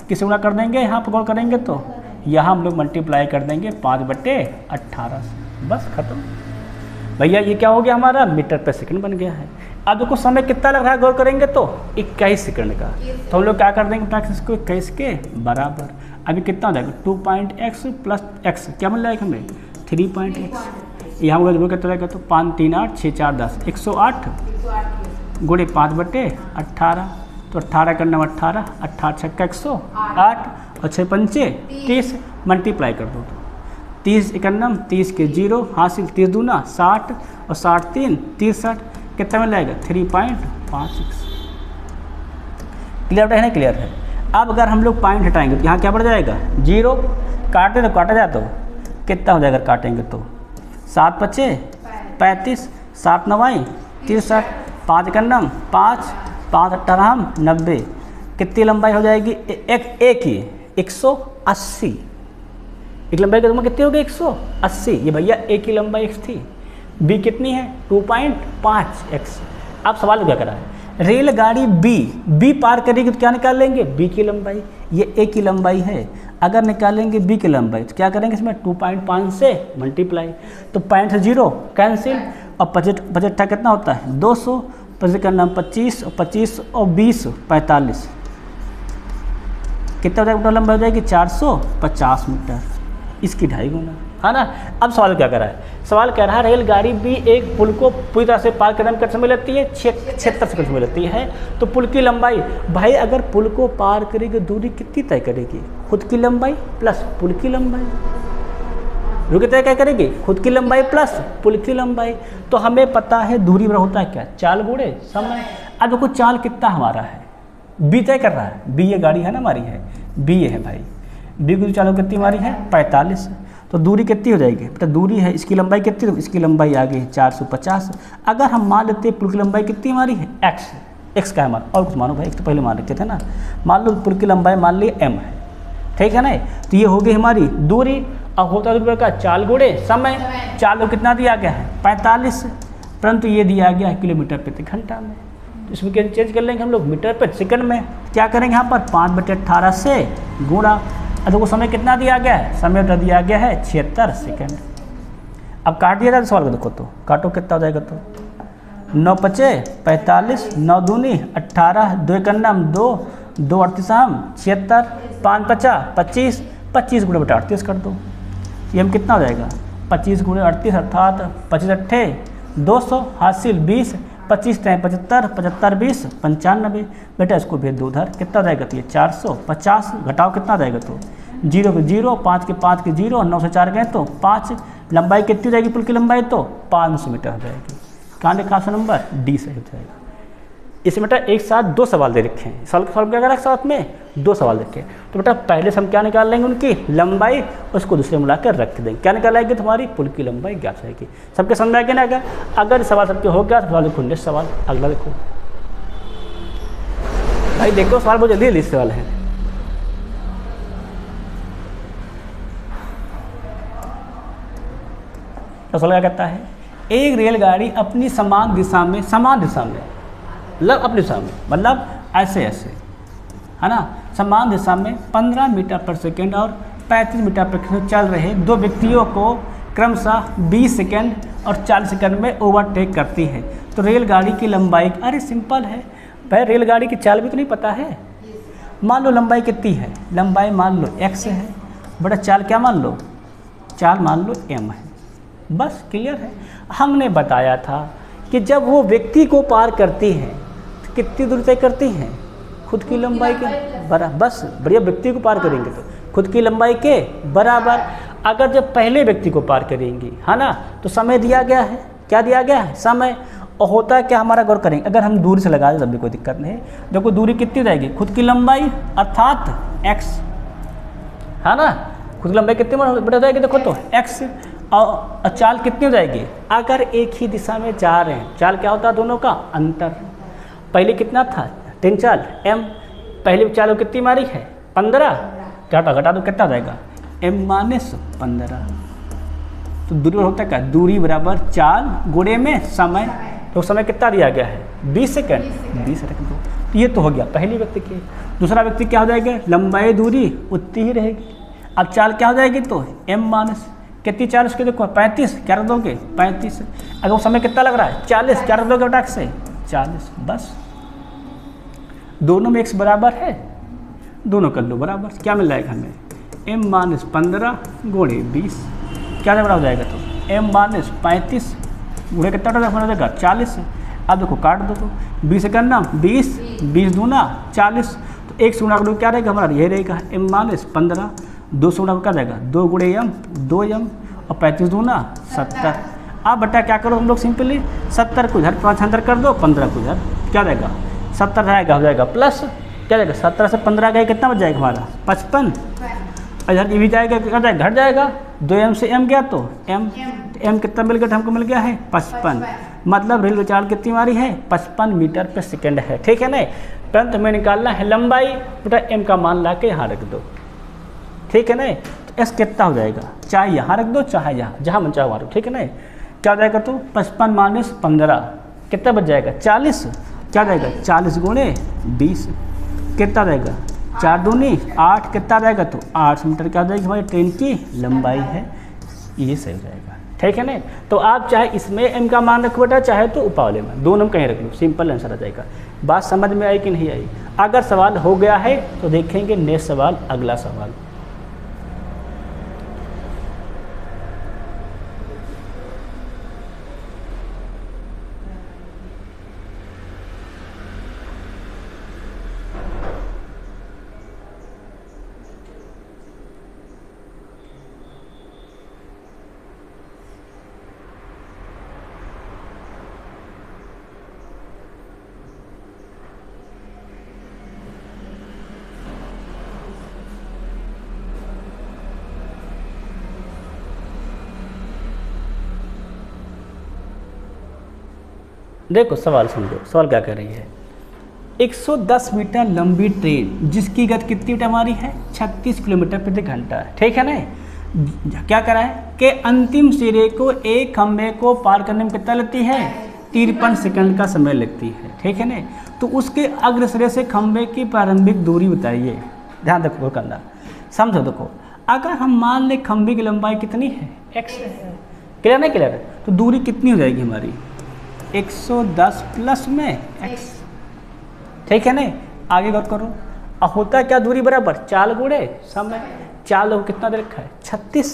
किसे गुणा कर देंगे, यहाँ पर गौर करेंगे तो यहाँ हम लोग मल्टीप्लाई कर देंगे 5/18 से, बस खत्म भैया। ये क्या हो गया हमारा मीटर पर सेकंड बन गया है। अब देखो समय कितना लग रहा है गौर करेंगे तो 21 सेकंड का, तो हम लोग क्या कर देंगे प्रैक्टिस को 21 के बराबर, अभी कितना हो जाएगा 2.x प्लस x क्या मिल जाएगा हमें 3.x, यहाँ हम लोग कितना रहेगा तो 5 3 8 6 4 10 108 गुणे 5/18, तो 18 का नाम 18 18 छक्का 108 और 6 पंचे 30 मल्टीप्लाई कर दो तो 30 इकन्नम 30 के 0 हासिल 30 दूना 60 और 60 3 63 कितना मिल जाएगा 3.56। क्लियर है ना, क्लियर है। अब अगर हम लोग पॉइंट हटाएंगे तो यहाँ क्या बढ़ जाएगा 0, काटे तो काटा जाए तो कितना हो जाएगा काटेंगे तो 7 पचे 35 7 9 63 5 इकन्नम 5 5 18 90, कितनी लंबाई हो जाएगी एक ही 180, एक लंबाई की कितनी होगी 180, ये भैया एक ही लंबाई x थी, b कितनी है 2.5x। अब सवाल क्या करा है, रेलगाड़ी b पार करेगी तो क्या निकाल लेंगे b की लंबाई, ये a की लंबाई है, अगर निकालेंगे b की लंबाई तो क्या करेंगे इसमें 2.5 से मल्टीप्लाई, तो 0 कैंसिल, और 55 कितना होता है 200, 25 का नाम 25 और 25 और 20 45, कितना हो जाएगा लंबाई हो जाएगी 450 मीटर, इसकी 2.5 गुना, है ना। अब सवाल क्या कर रहा है, सवाल कह रहा है रेलगाड़ी भी एक पुल को पूरी तरह से पार करने में कितना समय लगती है 76 सेकंड में लगती है, तो पुल की लंबाई भाई अगर पुल को पार करेगी दूरी कितनी तय करेगी, खुद की लंबाई प्लस पुल की लंबाई, दूरी तय क्या करेगी खुद की लंबाई प्लस पुल की लंबाई, तो हमें पता है दूरी बराबर होता है क्या चाल गुणे समय। अब देखो चाल कितना हमारा है बी तय कर रहा है, बी ये गाड़ी है ना हमारी है, बी ये है भाई, बी की चाल कितनी हमारी है 45, तो दूरी कितनी हो जाएगी तो दूरी है इसकी लंबाई कितनी, तो इसकी लंबाई आ गई 450। अगर हम मान लेते हैं पुल की लंबाई कितनी हमारी है x का है हमारा, और कुछ मानो भाई एक तो पहले मान लेते थे ना, मान लो पुल की लंबाई मान ली m है, ठीक है ना, तो ये हो गई हमारी दूरी। अब होता है दूरी का चाल गुणे समय, चाल को कितना दिया गया है 45, परंतु ये दिया गया है किलोमीटर प्रति घंटा में, तो इसमें क्या चेंज कर लेंगे हम लोग मीटर प्रति सेकंड में, क्या करेंगे यहाँ पर 5/18 से गुणा, अब देखो समय कितना दिया गया है, समय दिया गया है 76 सेकंड। अब काट दिया जाए सवाल को देखो तो काटो कितना हो जाएगा तो 9 पचे 45 9 दूनी 18 2 इकन्नम 2 2 38 76 5 50 25 25 गुणे 38 कर दो, ये हम कितना हो जाएगा 25 गुणे 38 अर्थात 25 अट्ठे 200 हासिल 20 25 टाइम 75 75 20 95, बेटा इसको भेज दो उधर कितना जाएगा तो ये 450, घटाओ कितना जाएगा तो 0 के 0 5 के 0 और 9 से 4 गए तो 5, लंबाई कितनी जाएगी पुल की लंबाई तो 500 मीटर हो जाएगी। कहाँ लिखा ऑप्शन नंबर डी सही हो जाएगा। इस बेटा एक साथ 2 सवाल दे रखे हैं, सवाल क्या करा साथ में 2 सवाल रखे, तो बेटा पहले से हम क्या निकाल लेंगे उनकी लंबाई, उसको दूसरे मिला कर रख देंगे, क्या निकाल आएगी तुम्हारी पुल की लंबाई ज्ञात रहेगी। सबके समझ आएगा ना, अगर सवाल सबके हो गया तो सवाल देखो नेक्स्ट सवाल अगला देखो भाई, देखो सवाल बहुत जल्दी लिस्ट सवाल है। तो सवाल क्या कहता है, एक रेलगाड़ी अपनी समान दिशा में मतलब अपनी दिशा में मतलब ऐसे है ना, समान दिशा में 15 मीटर पर सेकेंड और 35 मीटर पर सेकेंड चल रहे 2 व्यक्तियों को क्रमशः 20 सेकेंड और 40 सेकेंड में ओवरटेक करती है, तो रेलगाड़ी की लंबाई, अरे सिंपल है भाई, रेलगाड़ी की चाल भी तो नहीं पता है, मान लो लंबाई कितनी है, लंबाई मान लो x है, बड़ा चाल क्या मान लो, चाल मान लो m है, बस क्लियर है। हमने बताया था कि जब वो व्यक्ति को पार करती है तो कितनी दूरी तय करती हैं, खुद की लंबाई के बराबर, बस बढ़िया, व्यक्ति को पार करेंगे तो खुद की लंबाई के बराबर। अगर जब पहले व्यक्ति को पार करेंगी है ना, तो समय दिया गया है, क्या दिया गया है समय, और होता है क्या हमारा गौर करेंगे, अगर हम दूरी से लगा दें तब भी कोई दिक्कत नहीं, देखो दूरी कितनी रहेगी, खुद की लंबाई अर्थात x है ना, खुद की लंबाई कितनी बढ़ जाएगी देखो तो x, और चाल कितनी हो जाएगी, अगर एक ही दिशा में जा रहे हैं, चाल क्या होता है दोनों का अंतर, पहले कितना था 3 चाल m, पहली चाल को कितनी मारी है 15, घटा दो कितना जाएगा m-15। तो दूरी होता है क्या, दूरी बराबर चाल गुणे में समय, तो समय कितना दिया गया है 20 सेकंड, 20 सेकंड। तो ये तो हो गया पहली व्यक्ति की। दूसरा व्यक्ति क्या हो जाएगा, लंबाई दूरी उतनी ही रहेगी। अब चाल क्या हो जाएगी, तो m माइनस कितनी चाल उसके देखो 35, क्या रख दोगे 35। अगर वो समय कितना लग रहा है 40, क्या रख दोगे बेटा से 40। बस दोनों में x बराबर है, दोनों कर लो बराबर, क्या मिल जाएगा हमें m-15 गुणे 20, क्या बड़ा हो जाएगा, तो m-35 गुणे कितना हो जाएगा 40। अब देखो काट दो, तो 20 से करना 20, 20 दूना 40, तो 1 से गुणा करो क्या रहेगा हमारा, ये रहेगा m-15, 2 से गुणा क्या जाएगा 2 गुणे m, 2m, और 35 दूना 70। अब बेटा क्या करो हम लोग सिंपली 70 को इधर 5 अंदर कर दो, 15 को इधर, क्या जाएगा 70 जाएगा, हो जाएगा प्लस क्या जाएगा 17 से 15 गए कितना बच जाएगा हमारा 55, इधर ये भी जाएगा क्या जाएगा घट जाएगा, 2m से m गया तो m कितना मिल गया, हमको मिल गया है 55, मतलब रेलवे चाल कितनी हमारी है 55 मीटर पर सेकंड है। ठीक है ना, परंतु हमें निकालना है लंबाई, बेटा m का मान ला के यहाँ रख दो। ठीक है ना, तो s कितना हो जाएगा, चाहे यहाँ रख दो चाहे यहाँ, जहाँ मन चाहे मारो। ठीक है ना, क्या हो जाएगा, तो 55 माइनस 15 कितना बच जाएगा 40, क्या जाएगा 40 गुणे 20 कितना रहेगा 4 दूनी 8, कितना रहेगा तो 8 मीटर क्या हो जाएगी हमारी ट्रेन की लंबाई है, ये सही रहेगा। ठीक है ना, तो आप चाहे इसमें m का मान रखो बेटा, चाहे तो उपावले में, दोनों कहीं रख लो, सिंपल आंसर आ जाएगा। बात समझ में आई कि नहीं आई? अगर सवाल हो गया है तो देखेंगे नेक्स्ट सवाल, अगला सवाल। देखो सवाल समझो, सवाल क्या कर रही है, 110 मीटर लंबी ट्रेन जिसकी गति कितनी मीटर हमारी है 36 किलोमीटर प्रति घंटा है। ठीक है ना, क्या करा है कि अंतिम सिरे को एक खंभे को पार करने में कितना लगती है 53 सेकंड का समय लगती है। ठीक है ना, तो उसके अग्र सिरे से खंभे की प्रारंभिक दूरी बताइए। ध्यान रखो करना, समझो। देखो अगर हम मान लें खंभे की लंबाई कितनी है x, क्लियर नहीं क्लियर, तो दूरी कितनी हो जाएगी हमारी 110 प्लस में x। ठीक है ना, आगे गौर करो, अब होता है क्या दूरी बराबर चाल गुणे समय, चाल को कितना दे रखा है 36,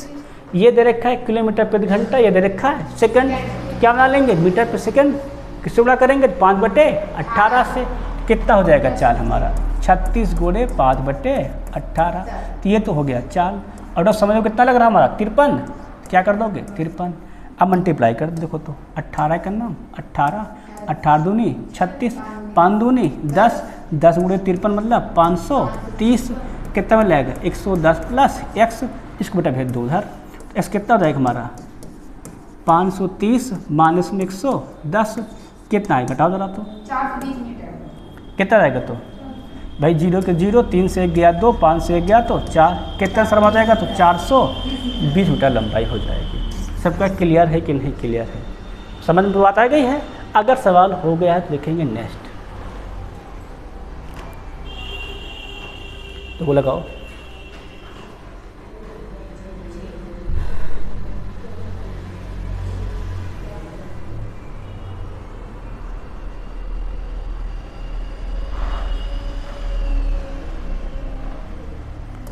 ये दे रखा है किलोमीटर प्रति घंटा, ये दे रखा है सेकंड, क्या बना लेंगे मीटर पर सेकंड, किससे गुणा करेंगे 5/18 से, कितना हो जाएगा चाल हमारा 36 गुणे 5/18, तो ये तो हो गया चाल। और समझ लो कितना लग रहा है हमारा 53, क्या कर दोगे 53, अब मल्टीप्लाई कर देखो तो 18 का नाम 18, 18 दूनी 36, 5 दूनी 10, 10 गुणे 53 मतलब 530, कितना में लगेगा 110 प्लस x, इसको बेटा भेज दो उधर, x कितना हो जाएगा हमारा 530 माइनस में 110, कितना है घटाओ जरा तो 420 मीटर, कितना रहेगा, तो भाई 0 के 0, 3 से 1 गया 2, 5 से 1 गया तो 4, कितना शर्मा जाएगा तो 420 मीटर लंबाई हो जाएगी। सबका क्लियर है कि नहीं क्लियर है, समझ में बात आ गई है? अगर सवाल हो गया है तो देखेंगे नेक्स्ट, तो वो लगाओ।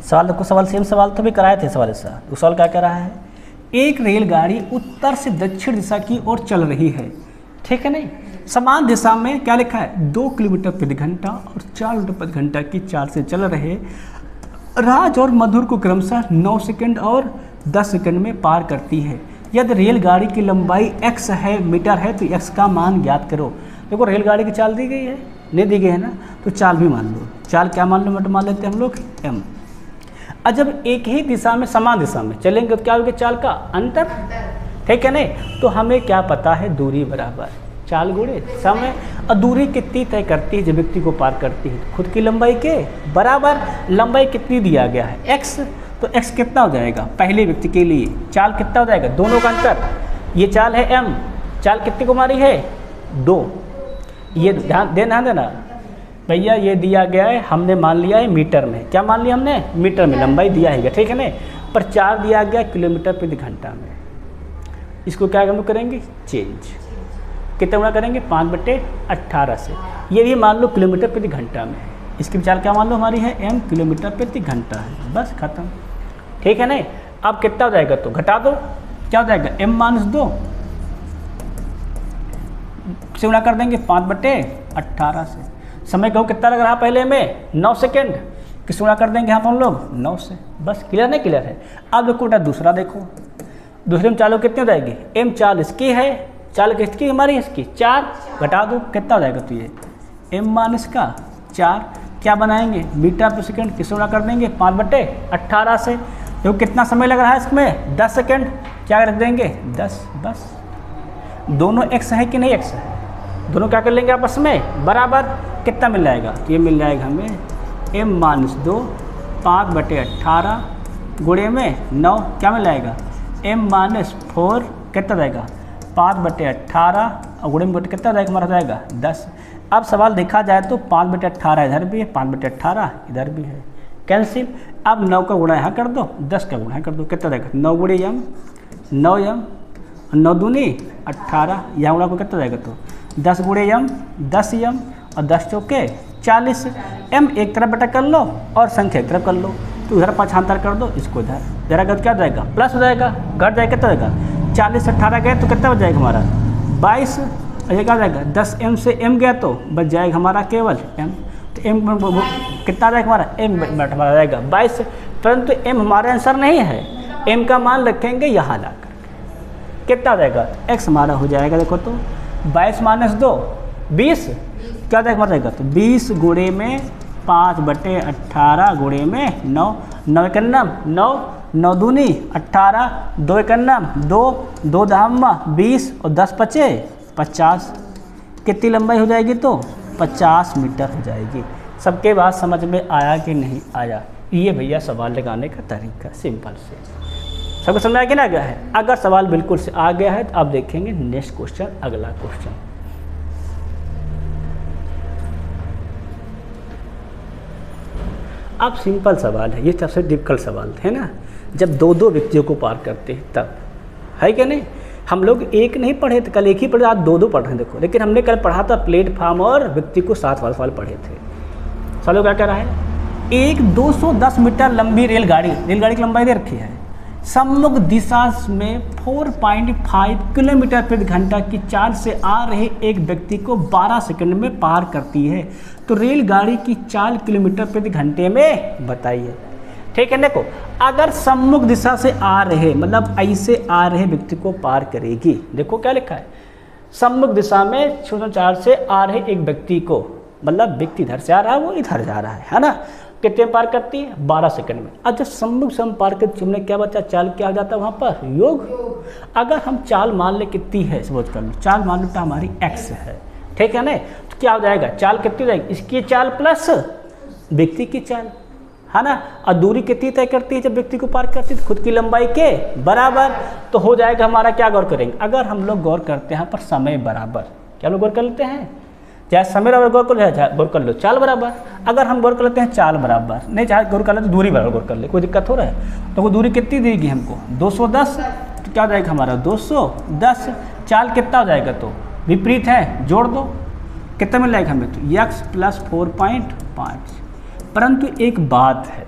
सवाल देखो, सवाल सेम सवाल तो भी कराए थे सवाल ऐसा। वो सवाल क्या कह रहा है, एक रेलगाड़ी उत्तर से दक्षिण दिशा की ओर चल रही है। ठीक है नहीं, समान दिशा में क्या लिखा है 2 किलोमीटर प्रति घंटा और 4 मीटर प्रति घंटा की चाल से चल रहे राज और मधुर को क्रमशः 9 सेकंड और 10 सेकंड में पार करती है। यदि रेलगाड़ी की लंबाई x है मीटर है तो x का मान ज्ञात करो। देखो रेलगाड़ी की चाल दी गई है, नहीं दी गई है ना, तो चाल भी मान लो। चाल क्या मान लो, मान लेते हैं हम लोग m। और जब एक ही दिशा में समान दिशा में चलेंगे तो क्या होगा चाल का अंतर। ठीक है नहीं, तो हमें क्या पता है दूरी बराबर चाल गुणे समय। और दूरी कितनी तय करती है जब व्यक्ति को पार करती है? खुद की लंबाई के बराबर। लंबाई कितनी दिया गया है? x, तो x कितना हो जाएगा पहले व्यक्ति के लिए? चाल कितना हो जाएगा? दोनों का अंतर। ये चाल है m, चाल कितनी को मारी है? 2। ये ध्यान देना भैया, ये दिया गया है, हमने मान लिया है मीटर में। क्या मान लिया हमने? मीटर में लंबाई दिया है, ठीक है ना। पर चाल दिया गया किलोमीटर प्रति घंटा में। इसको क्या हम लोग करेंगे? चेंज। कितना गुणा करेंगे? 5/18 से। ये भी मान लो किलोमीटर प्रति घंटा में। इसकी चाल क्या मान लो हमारी है? m किलोमीटर प्रति घंटा है। बस खत्म, ठीक है ना। अब कितना हो जाएगा? तो घटा दो, क्या हो जाएगा? m-2 से गुणा कर देंगे 5/18 से। समय कहो कितना लग रहा पहले में? 9 सेकेंड। किस गुणा कर देंगे यहाँ पर हम लोग? 9 से। बस क्लियर नहीं? क्लियर है। अब देखो बेटा दूसरा देखो, दूसरे में चालों कितनी हो जाएगी? m चाल इसकी है, चाल किसकी हमारी? इसकी 4। घटा दो, कितना हो जाएगा? तो ये m-4 क्या बनाएंगे? मीटर पर सेकेंड। किस गुणा कर देंगे? 5/18 से। देखो कितना समय लग रहा है इसमें? 10 सेकेंड। क्या रख देंगे? 10। बस दोनों x है कि नहीं? x है। दोनों क्या कर लेंगे आपस में? बराबर। कितना मिल जाएगा? तो ये मिल जाएगा हमें m-2 5/18 गुणे में 9। क्या मिल जाएगा? m-4 कितना जाएगा? 5/18 और गुणे में कितना जाएगा? हमारा जाएगा 10। अब सवाल देखा जाए तो 5/18 इधर भी है, 5/18 इधर भी है, कैंसिल। अब 9 का गुणा यहाँ कर दो, 10 का गुणा कर दो, कितना जाएगा? 9 गुणे m, 9m, 9 दूनी 18, यहाँ गुणा को कितना जाएगा? तो 10 गुणे m, 10m और 10 चौके 40। m एक तरफ बटा कर लो और संख्या एक तरफ कर लो, तो इधर पक्षांतर कर दो, इसको इधर जरा कर क्या जाएगा? प्लस हो जाएगा, घट जाएगा, कितना जाएगा? 40 से 18 गए तो कितना बच जाएगा हमारा? 22। ये क्या जाएगा? 10m से m गया तो बच जाएगा हमारा केवल m। तो m कितना जाएगा हमारा? m हमारा जाएगा 22। परंतु m हमारा आंसर नहीं है, m का मान रखेंगे यहाँ ला कर। कितना जाएगा? x हमारा हो जाएगा, देखो तो 22 - 2 20। क्या जाएगा हमारा? जाएगा तो 20 गुणे में 5/18 गुणे में 9। 9 एक 9, 9 दूनी 18, 2 एक 2, 2 दहम्मा 20 और 10 पचे 50। कितनी लंबाई हो जाएगी? तो 50 मीटर हो जाएगी। सबके बात समझ में आया कि नहीं आया? ये भैया सवाल लगाने का तरीका सिंपल से सबको समझ आ गया ना? गया है। अगर सवाल बिल्कुल से आ गया है तो आप देखेंगे नेक्स्ट क्वेश्चन, अगला क्वेश्चन। अब सिंपल सवाल है, ये सबसे डिफिकल्ट सवाल है ना। जब दो दो व्यक्तियों को पार करते हैं तब, है क्या नहीं? हम लोग एक नहीं पढ़े थे, कल एक ही पढ़े, आज दो दो पढ़ रहे हैं। देखो, लेकिन हमने कल पढ़ा था प्लेटफॉर्म और व्यक्ति को साथ वाले सवाल पढ़े थे। सवाल क्या कह रहा है? एक 210 मीटर लंबी रेलगाड़ी की लंबाई दे रखी है, सम्मुख दिशा में 4.5 किलोमीटर प्रति घंटा की चाल से आ रहे एक व्यक्ति को 12 सेकंड में पार करती है। तो रेलगाड़ी की चाल किलोमीटर प्रति घंटे में बताइए। ठीक है, देखो अगर सम्मुख दिशा से आ रहे मतलब ऐसे आ रहे व्यक्ति को पार करेगी। देखो क्या लिखा है, सम्मुख दिशा में 4 से आ रहे एक व्यक्ति को, मतलब व्यक्ति इधर से आ रहा है, वो इधर जा रहा है ना। कितने पार करती है? 12 सेकंड में। अब जब सम्मुख से हम पार करते हमने क्या बचा? चाल क्या आ जाता है वहाँ पर? योग। अगर हम चाल मान ले कितनी है, समझ कर लो, चाल मान लो तो हमारी x है। ठीक है ना, तो क्या हो जाएगा? चाल कितनी हो जाएगी? इसकी चाल प्लस व्यक्ति की चाल, है ना। और दूरी कितनी तय करती है जब व्यक्ति को पार करती है? खुद की लंबाई के बराबर। तो हो जाएगा हमारा, क्या गौर करेंगे? अगर हम लोग गौर करते हैं यहाँ पर समय बराबर, क्या लोग गौर कर लेते हैं? चाहे समय बराबर गौर कर लो, चाल बराबर। अगर हम गौर कर लेते हैं चाल बराबर, नहीं चाहे गौर कर ले तो दूरी बराबर गौर कर ले, कोई दिक्कत हो रहा है? तो वो दूरी कितनी देगी हमको? 210। तो क्या हो जाएगा हमारा? 210। चाल कितना हो जाएगा? तो विपरीत है, जोड़ दो, कितना मिल जाएगा हमें? तो x + 4.5। परंतु एक बात है,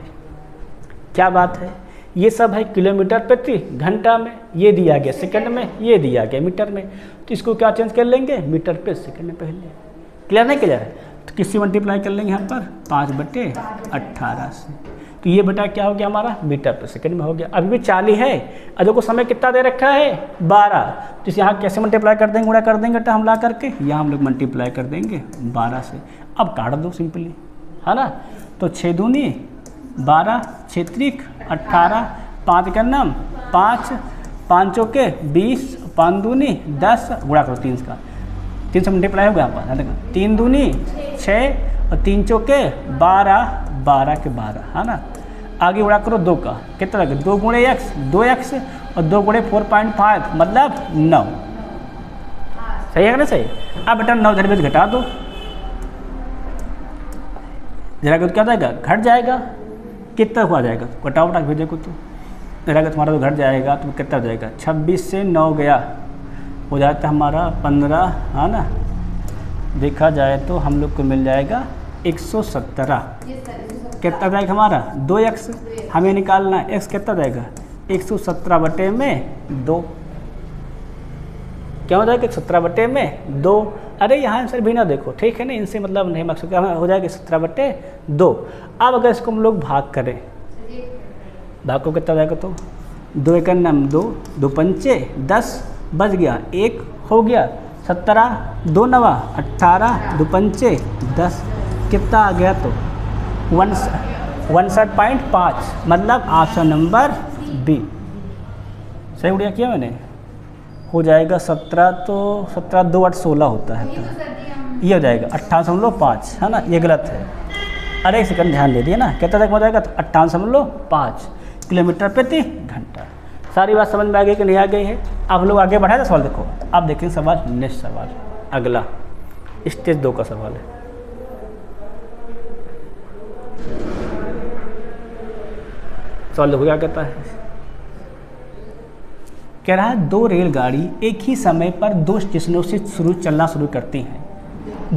क्या बात है? ये सब है किलोमीटर प्रति घंटा में, ये दिया गया सेकंड में, ये दिया गया मीटर में। तो इसको क्या चेंज कर लेंगे? मीटर प्रति सेकंड में पहले। क्लियर नहीं? क्लियर है। तो किससे मल्टीप्लाई कर लेंगे यहाँ पर? 5/18 से। तो ये बेटा क्या हो गया हमारा? मीटर प्रति सेकंड में हो गया। अभी भी 40 है, अजो को समय कितना दे रखा है? 12। तो इसे यहाँ कैसे मल्टीप्लाई कर देंगे, गुणा कर देंगे तो हम ला करके यहाँ हम लोग मल्टीप्लाई कर देंगे 12 से। अब काट दो सिंपली, है ना। तो 6 दूनी 12, 6 त्रिक 18, 5 का नाम 5, 5 चौके 20, 5 दूनी 10, गुणा करो 3 का 3 से मल्टीप्लाई होगा यहाँ पर, देखो 3 दूनी 6 और 3 चौके 12, 12 के 12, है ना। आगे उड़ा करो 2 का, कितना लगे 2 गुणे x 2x और 2 गुणे 4.5 मतलब 9, सही है ना सही। अब बेटा 9 इधर में घटा दो, जरा क्या हो जाएगा, घट जाएगा, कितना हुआ जाएगा, घटाओ घटा भेजे को तो जरा तुम्हारा तो घट जाएगा, तो कितना हो जाएगा, 26 से 9 गया, हो जाता है हमारा 15, है ना। देखा जाए तो हम लोग को मिल जाएगा 117, कितना जाएगा हमारा 2x, हमें निकालना है x कितना जाएगा 117 बटे में 2, क्या हो जाएगा 117 बटे में 2। अरे यहाँ आंसर भी ना देखो, ठीक है ना, इनसे मतलब नहीं, मकसद क्या हो जाएगा 17 बटे 2। अब अगर इसको हम लोग भाग करें, भाग को कितना जाएगा, तो 2 एक 2, 2 पंचे 10, बच गया 1 हो गया 17, 2 नवा 18, 2 पंचे 10, कितना आ गया, तो 61.5, मतलब ऑप्शन नंबर बी सही उड़िया किया मैंने, हो जाएगा 17, तो 17 2 8 16 होता है, तो ये हो जाएगा 58.5, है ना, ये गलत है। अरे एक सेकंड ध्यान दे दिए ना, कितना तक हो जाएगा, तो 58.5 किलोमीटर प्रति घंटा। सारी बात समझ में आ गई कि नहीं आ गई है। आप लोग आगे बढ़ाए, सवाल देखो, आप देखेंगे सवाल, नेक्स्ट सवाल अगला स्टेज 2 का सवाल है। सवाल देखो क्या कहता है, कह रहा है 2 रेलगाड़ी एक ही समय पर 2 स्टेशनों से चलना शुरू करती हैं,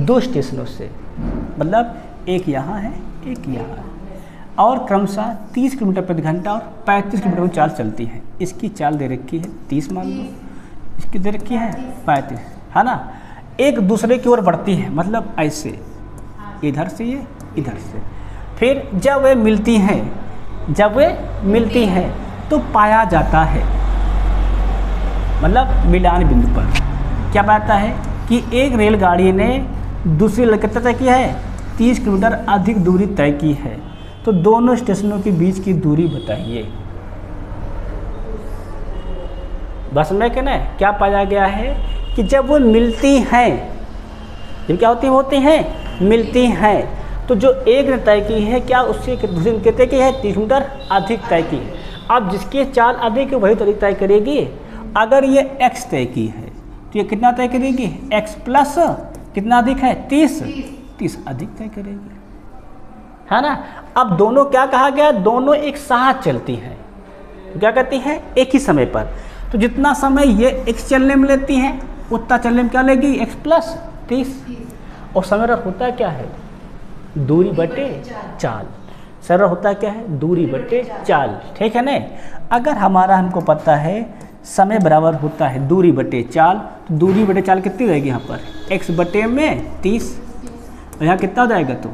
2 स्टेशनों से, मतलब एक यहाँ है एक यहाँ है, और क्रमशः 30 किलोमीटर प्रति घंटा और 35 किलोमीटर की चाल चलती है। इसकी चाल दे रखी है 30 मान लो, इसकी दे रखी है 35, है ना। एक दूसरे की ओर बढ़ती है, मतलब ऐसे, इधर से ये इधर से, फिर जब वे मिलती हैं तो पाया जाता है, मतलब मिलान बिंदु पर क्या पाता है कि एक रेलगाड़ी ने दूसरी कितना तय किया है, 30 किलोमीटर अधिक दूरी तय की है, तो दोनों स्टेशनों के बीच की दूरी बताइए। बस में कहना है क्या पाया गया है कि जब वो मिलती हैं, जब क्या होती हैं मिलती हैं, तो जो एक ने तय की है क्या उससे दूसरे ने तय की है 30 किलोमीटर अधिक तय की है। अब जिसकी चाल अधिक है वही तो अधिक तय करेगी। अगर ये x तय की है तो ये कितना तय करेगी, x प्लस कितना अधिक है 30 अधिक तय करेगी, है ना। अब दोनों क्या कहा गया, दोनों एक साथ चलती हैं, तो क्या कहती हैं एक ही समय पर, तो जितना समय ये x चलने में लेती हैं उतना चलने में क्या लेगी x प्लस 30, और समय होता क्या है दूरी बटे चाल, सरल होता है क्या है दूरी बटे चाल, ठीक है ना। अगर हमारा हमको पता है समय बराबर होता है दूरी बटे चाल, तो दूरी बटे चाल कितनी रहेगी यहाँ पर x बटे में 30, और यहाँ कितना हो जाएगा, तो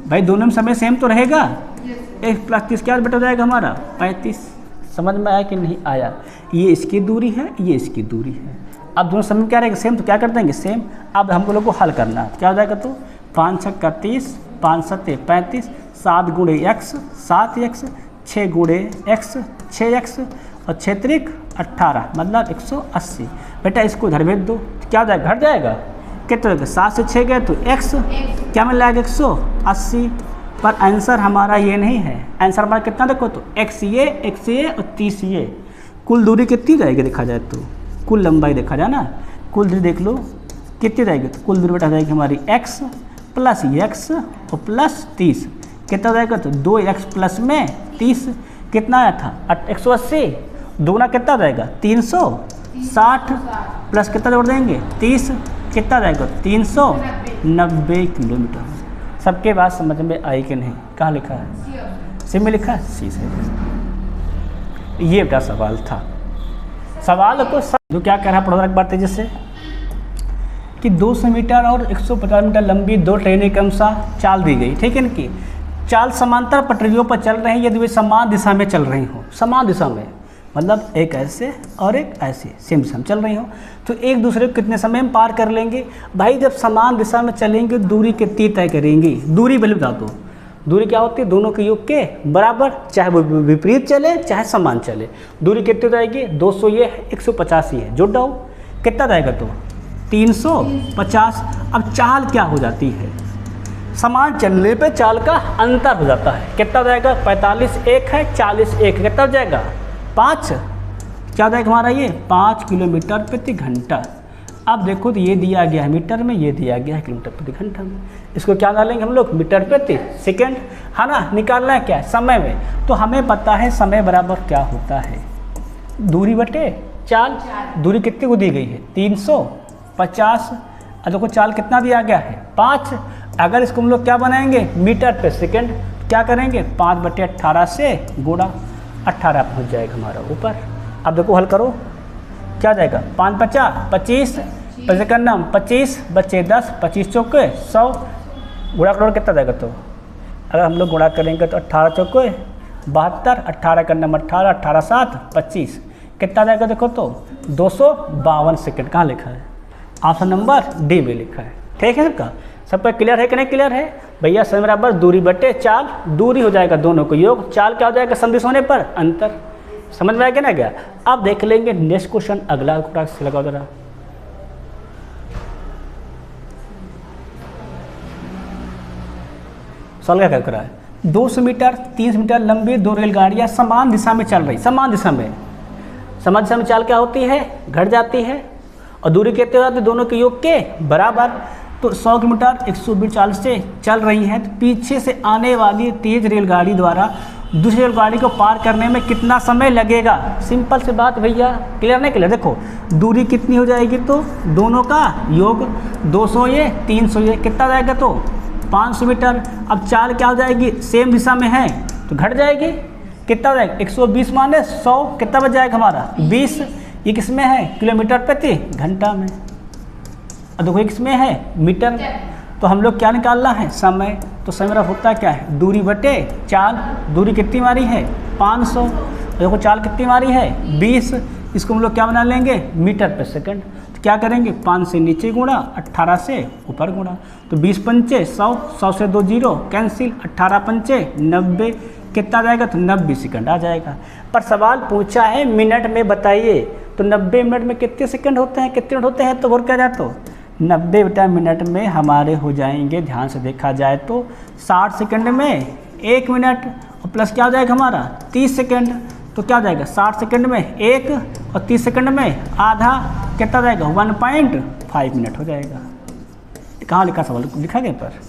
भाई दोनों में समय सेम तो रहेगा, x प्लस 30 क्या बटा हो जाएगा हमारा 35। समझ में आया कि नहीं आया, ये इसकी दूरी है ये इसकी दूरी है। अब दोनों समय क्या रहेगा सेम, तो क्या कर देंगे सेम। अब हम लोग को हल करना है, क्या हो जाएगा, तो 5 छक्का 30, 5 सत्ते 35, 7 गुणे x 7x, 6 गुणे x 6x और 6 त्रिक 18, मतलब 180। बेटा इसको इधर भेज दो, तो क्या हो जाएगा, घट जाएगा, कितना होगा 7 से 6 गए तो x क्या मिल जाएगा 180। पर आंसर हमारा ये नहीं है, आंसर हमारा कितना देखो, तो x ये और 30 ये, कुल दूरी कितनी जाएगी देखा जाए तो, कुल लंबाई देखा जाए ना, कुल दूरी देख लो कितनी जाएगी, तो कुल दूरी बेटा जाएगी हमारी x प्लस x और प्लस 30, कितना जाएगा, तो 2x प्लस में 30 कितना आया था 180, दोगुना कितना जाएगा 360 प्लस कितना जोड़ देंगे 30, कितना जाएगा 390 किलोमीटर। सबके बात समझ में आई कि नहीं, कहाँ लिखा है सी में लिखा है, सी से। ये बेटा सवाल था, सवाल को जो क्या कह रहा है पढ़ो एक बार तेजी से, कि 200 मीटर और 150 मीटर लंबी 2 ट्रेनें क्रमशः चाल दी गई, ठीक है इनकी चाल समांतर पटरियों पर चल रही है यदि वे समान दिशा में चल रही हो, समान दिशा में मतलब एक ऐसे और एक ऐसे सेम दिशा में चल रही हो, तो एक दूसरे को कितने समय में पार कर लेंगे। भाई जब समान दिशा में चलेंगे दूरी कितनी तय करेंगी, दूरी वैल्यू बता दो, दूरी क्या होती है दोनों के योग के बराबर, चाहे वो विपरीत चले चाहे समान चले, दूरी कितनी जाएगी 200 ये 150 ये, जोड़ दो कितना जाएगा, तो 350। अब चाल क्या हो जाती है, समान चलने पे चाल का अंतर हो जाता है। कितना हो जाएगा, 45 एक है, 40 एक है, कितना हो जाएगा 5, क्या हो जाएगा हमारा ये 5 किलोमीटर प्रति घंटा। अब देखो तो ये दिया गया है मीटर में, ये दिया गया है किलोमीटर प्रति घंटा में। इसको क्या डालेंगे हम लोग, मीटर प्रति सेकेंड, है ना। निकालना है क्या है, समय में। तो हमें पता है समय बराबर क्या होता है, दूरी बटे चाल। दूरी कितनी को दी गई है, 350। अब देखो चाल कितना दिया गया है, 5। अगर इसको हम लोग क्या बनाएंगे, मीटर पर सेकेंड, क्या करेंगे 5/18 से गुणा 18 पहुँच जाएगा हमारा ऊपर। अब देखो हल करो, क्या जाएगा 5 × 25, 55 25 बचे 10, 25 चौके 100, गुणा करोड़ कितना जाएगा। तो अगर हम लोग गुणा करेंगे तो 18 चौके 72, 18 का नंबर 18, 18 7 25, कितना जाएगा देखो तो 252 सेकंड। कहाँ लिखा है, ऑप्शन नंबर डी में लिखा है। ठीक है सबका, सबका क्लियर है कि नहीं क्लियर है भैया। समय बराबर दूरी बटे चाल, दूरी हो जाएगा दोनों को योग, चाल क्या हो जाएगा सदिश होने पर अंतर। समझ में आ गया ना क्या। अब देख लेंगे नेक्स्ट क्वेश्चन, अगला से लगाओ जरा। सवाल क्या कर रहा है, 200 मीटर 300 मीटर लंबी 2 रेलगाड़ियां समान दिशा में चल रही, समान दिशा में चाल क्या होती है, घट जाती है, और दूरी कितनी हो जाती है, दोनों के योग के बराबर। तो 100 किलोमीटर 120 चाल से चल रही है, तो पीछे से आने वाली तेज रेलगाड़ी द्वारा दूसरी रेलगाड़ी को पार करने में कितना समय लगेगा। सिंपल सी बात भैया, क्लियर नहीं क्लियर। देखो दूरी कितनी हो जाएगी, तो दोनों का योग 200 ये 300 ये, कितना जाएगा तो 500 मीटर। अब चाल क्या हो जाएगी, सेम दिशा में है तो घट जाएगी, कितना हो जाएगा 120 माने 100, कितना बच जाएगा हमारा 20। ये किस में है, किलोमीटर प्रति घंटा में। अब देखो किस में है, मीटर। तो हम लोग क्या निकालना है, समय। तो समय मेरा होता क्या है, दूरी बटे चाल। दूरी कितनी मारी है 500, देखो चाल कितनी मारी है 20। इसको हम लोग क्या बना लेंगे, मीटर पर सेकंड। तो क्या करेंगे, 5 से नीचे गुणा, 18 से ऊपर गुणा। तो 20 पंचे 100, 100 से 2 जीरो कैंसिल, 18 पंचे 90, कितना जाएगा तो 90 सेकंड आ जाएगा। पर सवाल पूछा है मिनट में बताइए, तो 90 मिनट में कितने सेकंड होते हैं, कितने मिनट होते हैं। तो और क्या जाए तो 90 मिनट में हमारे हो जाएंगे, ध्यान से देखा जाए तो 60 सेकंड में 1 मिनट, और प्लस क्या हो जाएगा हमारा 30 सेकंड। तो क्या हो जाएगा 60 सेकंड में 1 और 30 सेकंड में आधा, कितना जाएगा 1.5 मिनट हो जाएगा। कहाँ लिखा सवाल, लिखा गया पर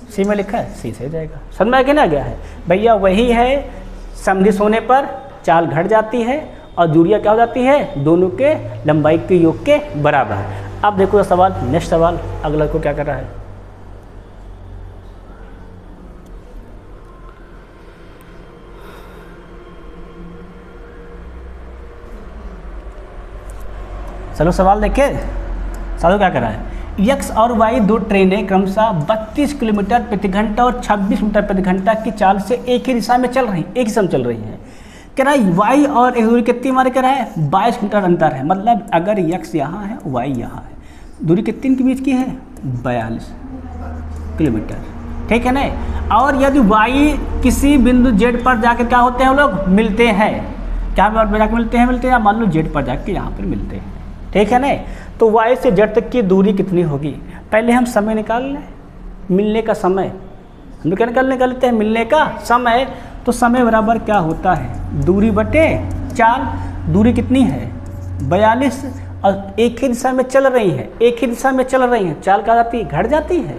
सी में लिखा है, सी से जाएगा। समझ में आ गया है भैया। वही है, समदिश होने पर चाल घट जाती है और दूरियाँ क्या हो जाती है, दोनों के लंबाई के योग के बराबर। अब देखो सवाल, नेक्स्ट सवाल अगला को क्या कर रहा है। चलो सवाल देखिए, सवाल क्या कर रहा है, एक्स और वाई 2 ट्रेनें क्रमशः 32 किलोमीटर प्रति घंटा और 26 मीटर प्रति घंटा की चाल से एक ही दिशा में चल रही, एक ही दिशा में चल रही है। कह रहा है वाई और एक दूरी कितनी हमारे कह रहा है 22 मीटर अंतर है। मतलब अगर एक्स यहाँ है वाई यहाँ है, दूरी कितनी इनके बीच की है 42 किलोमीटर, ठीक है ना। और यदि वाई किसी बिंदु जेड पर जाकर क्या होते हैं वो लोग मिलते हैं, क्या जाकर मिलते हैं, मान लो जेड पर जाकर यहाँ पर मिलते हैं, ठीक है ना। तो वाई से जेड तक की दूरी कितनी होगी, पहले हम समय निकाल लें, मिलने का समय। हम लोग क्या निकालते हैं, मिलने का समय। तो समय बराबर क्या होता है, दूरी बटे चाल। दूरी कितनी है 42, और एक ही दिशा में चल रही है, एक ही दिशा में चल रही है, चाल क्या जाती है, घट जाती है।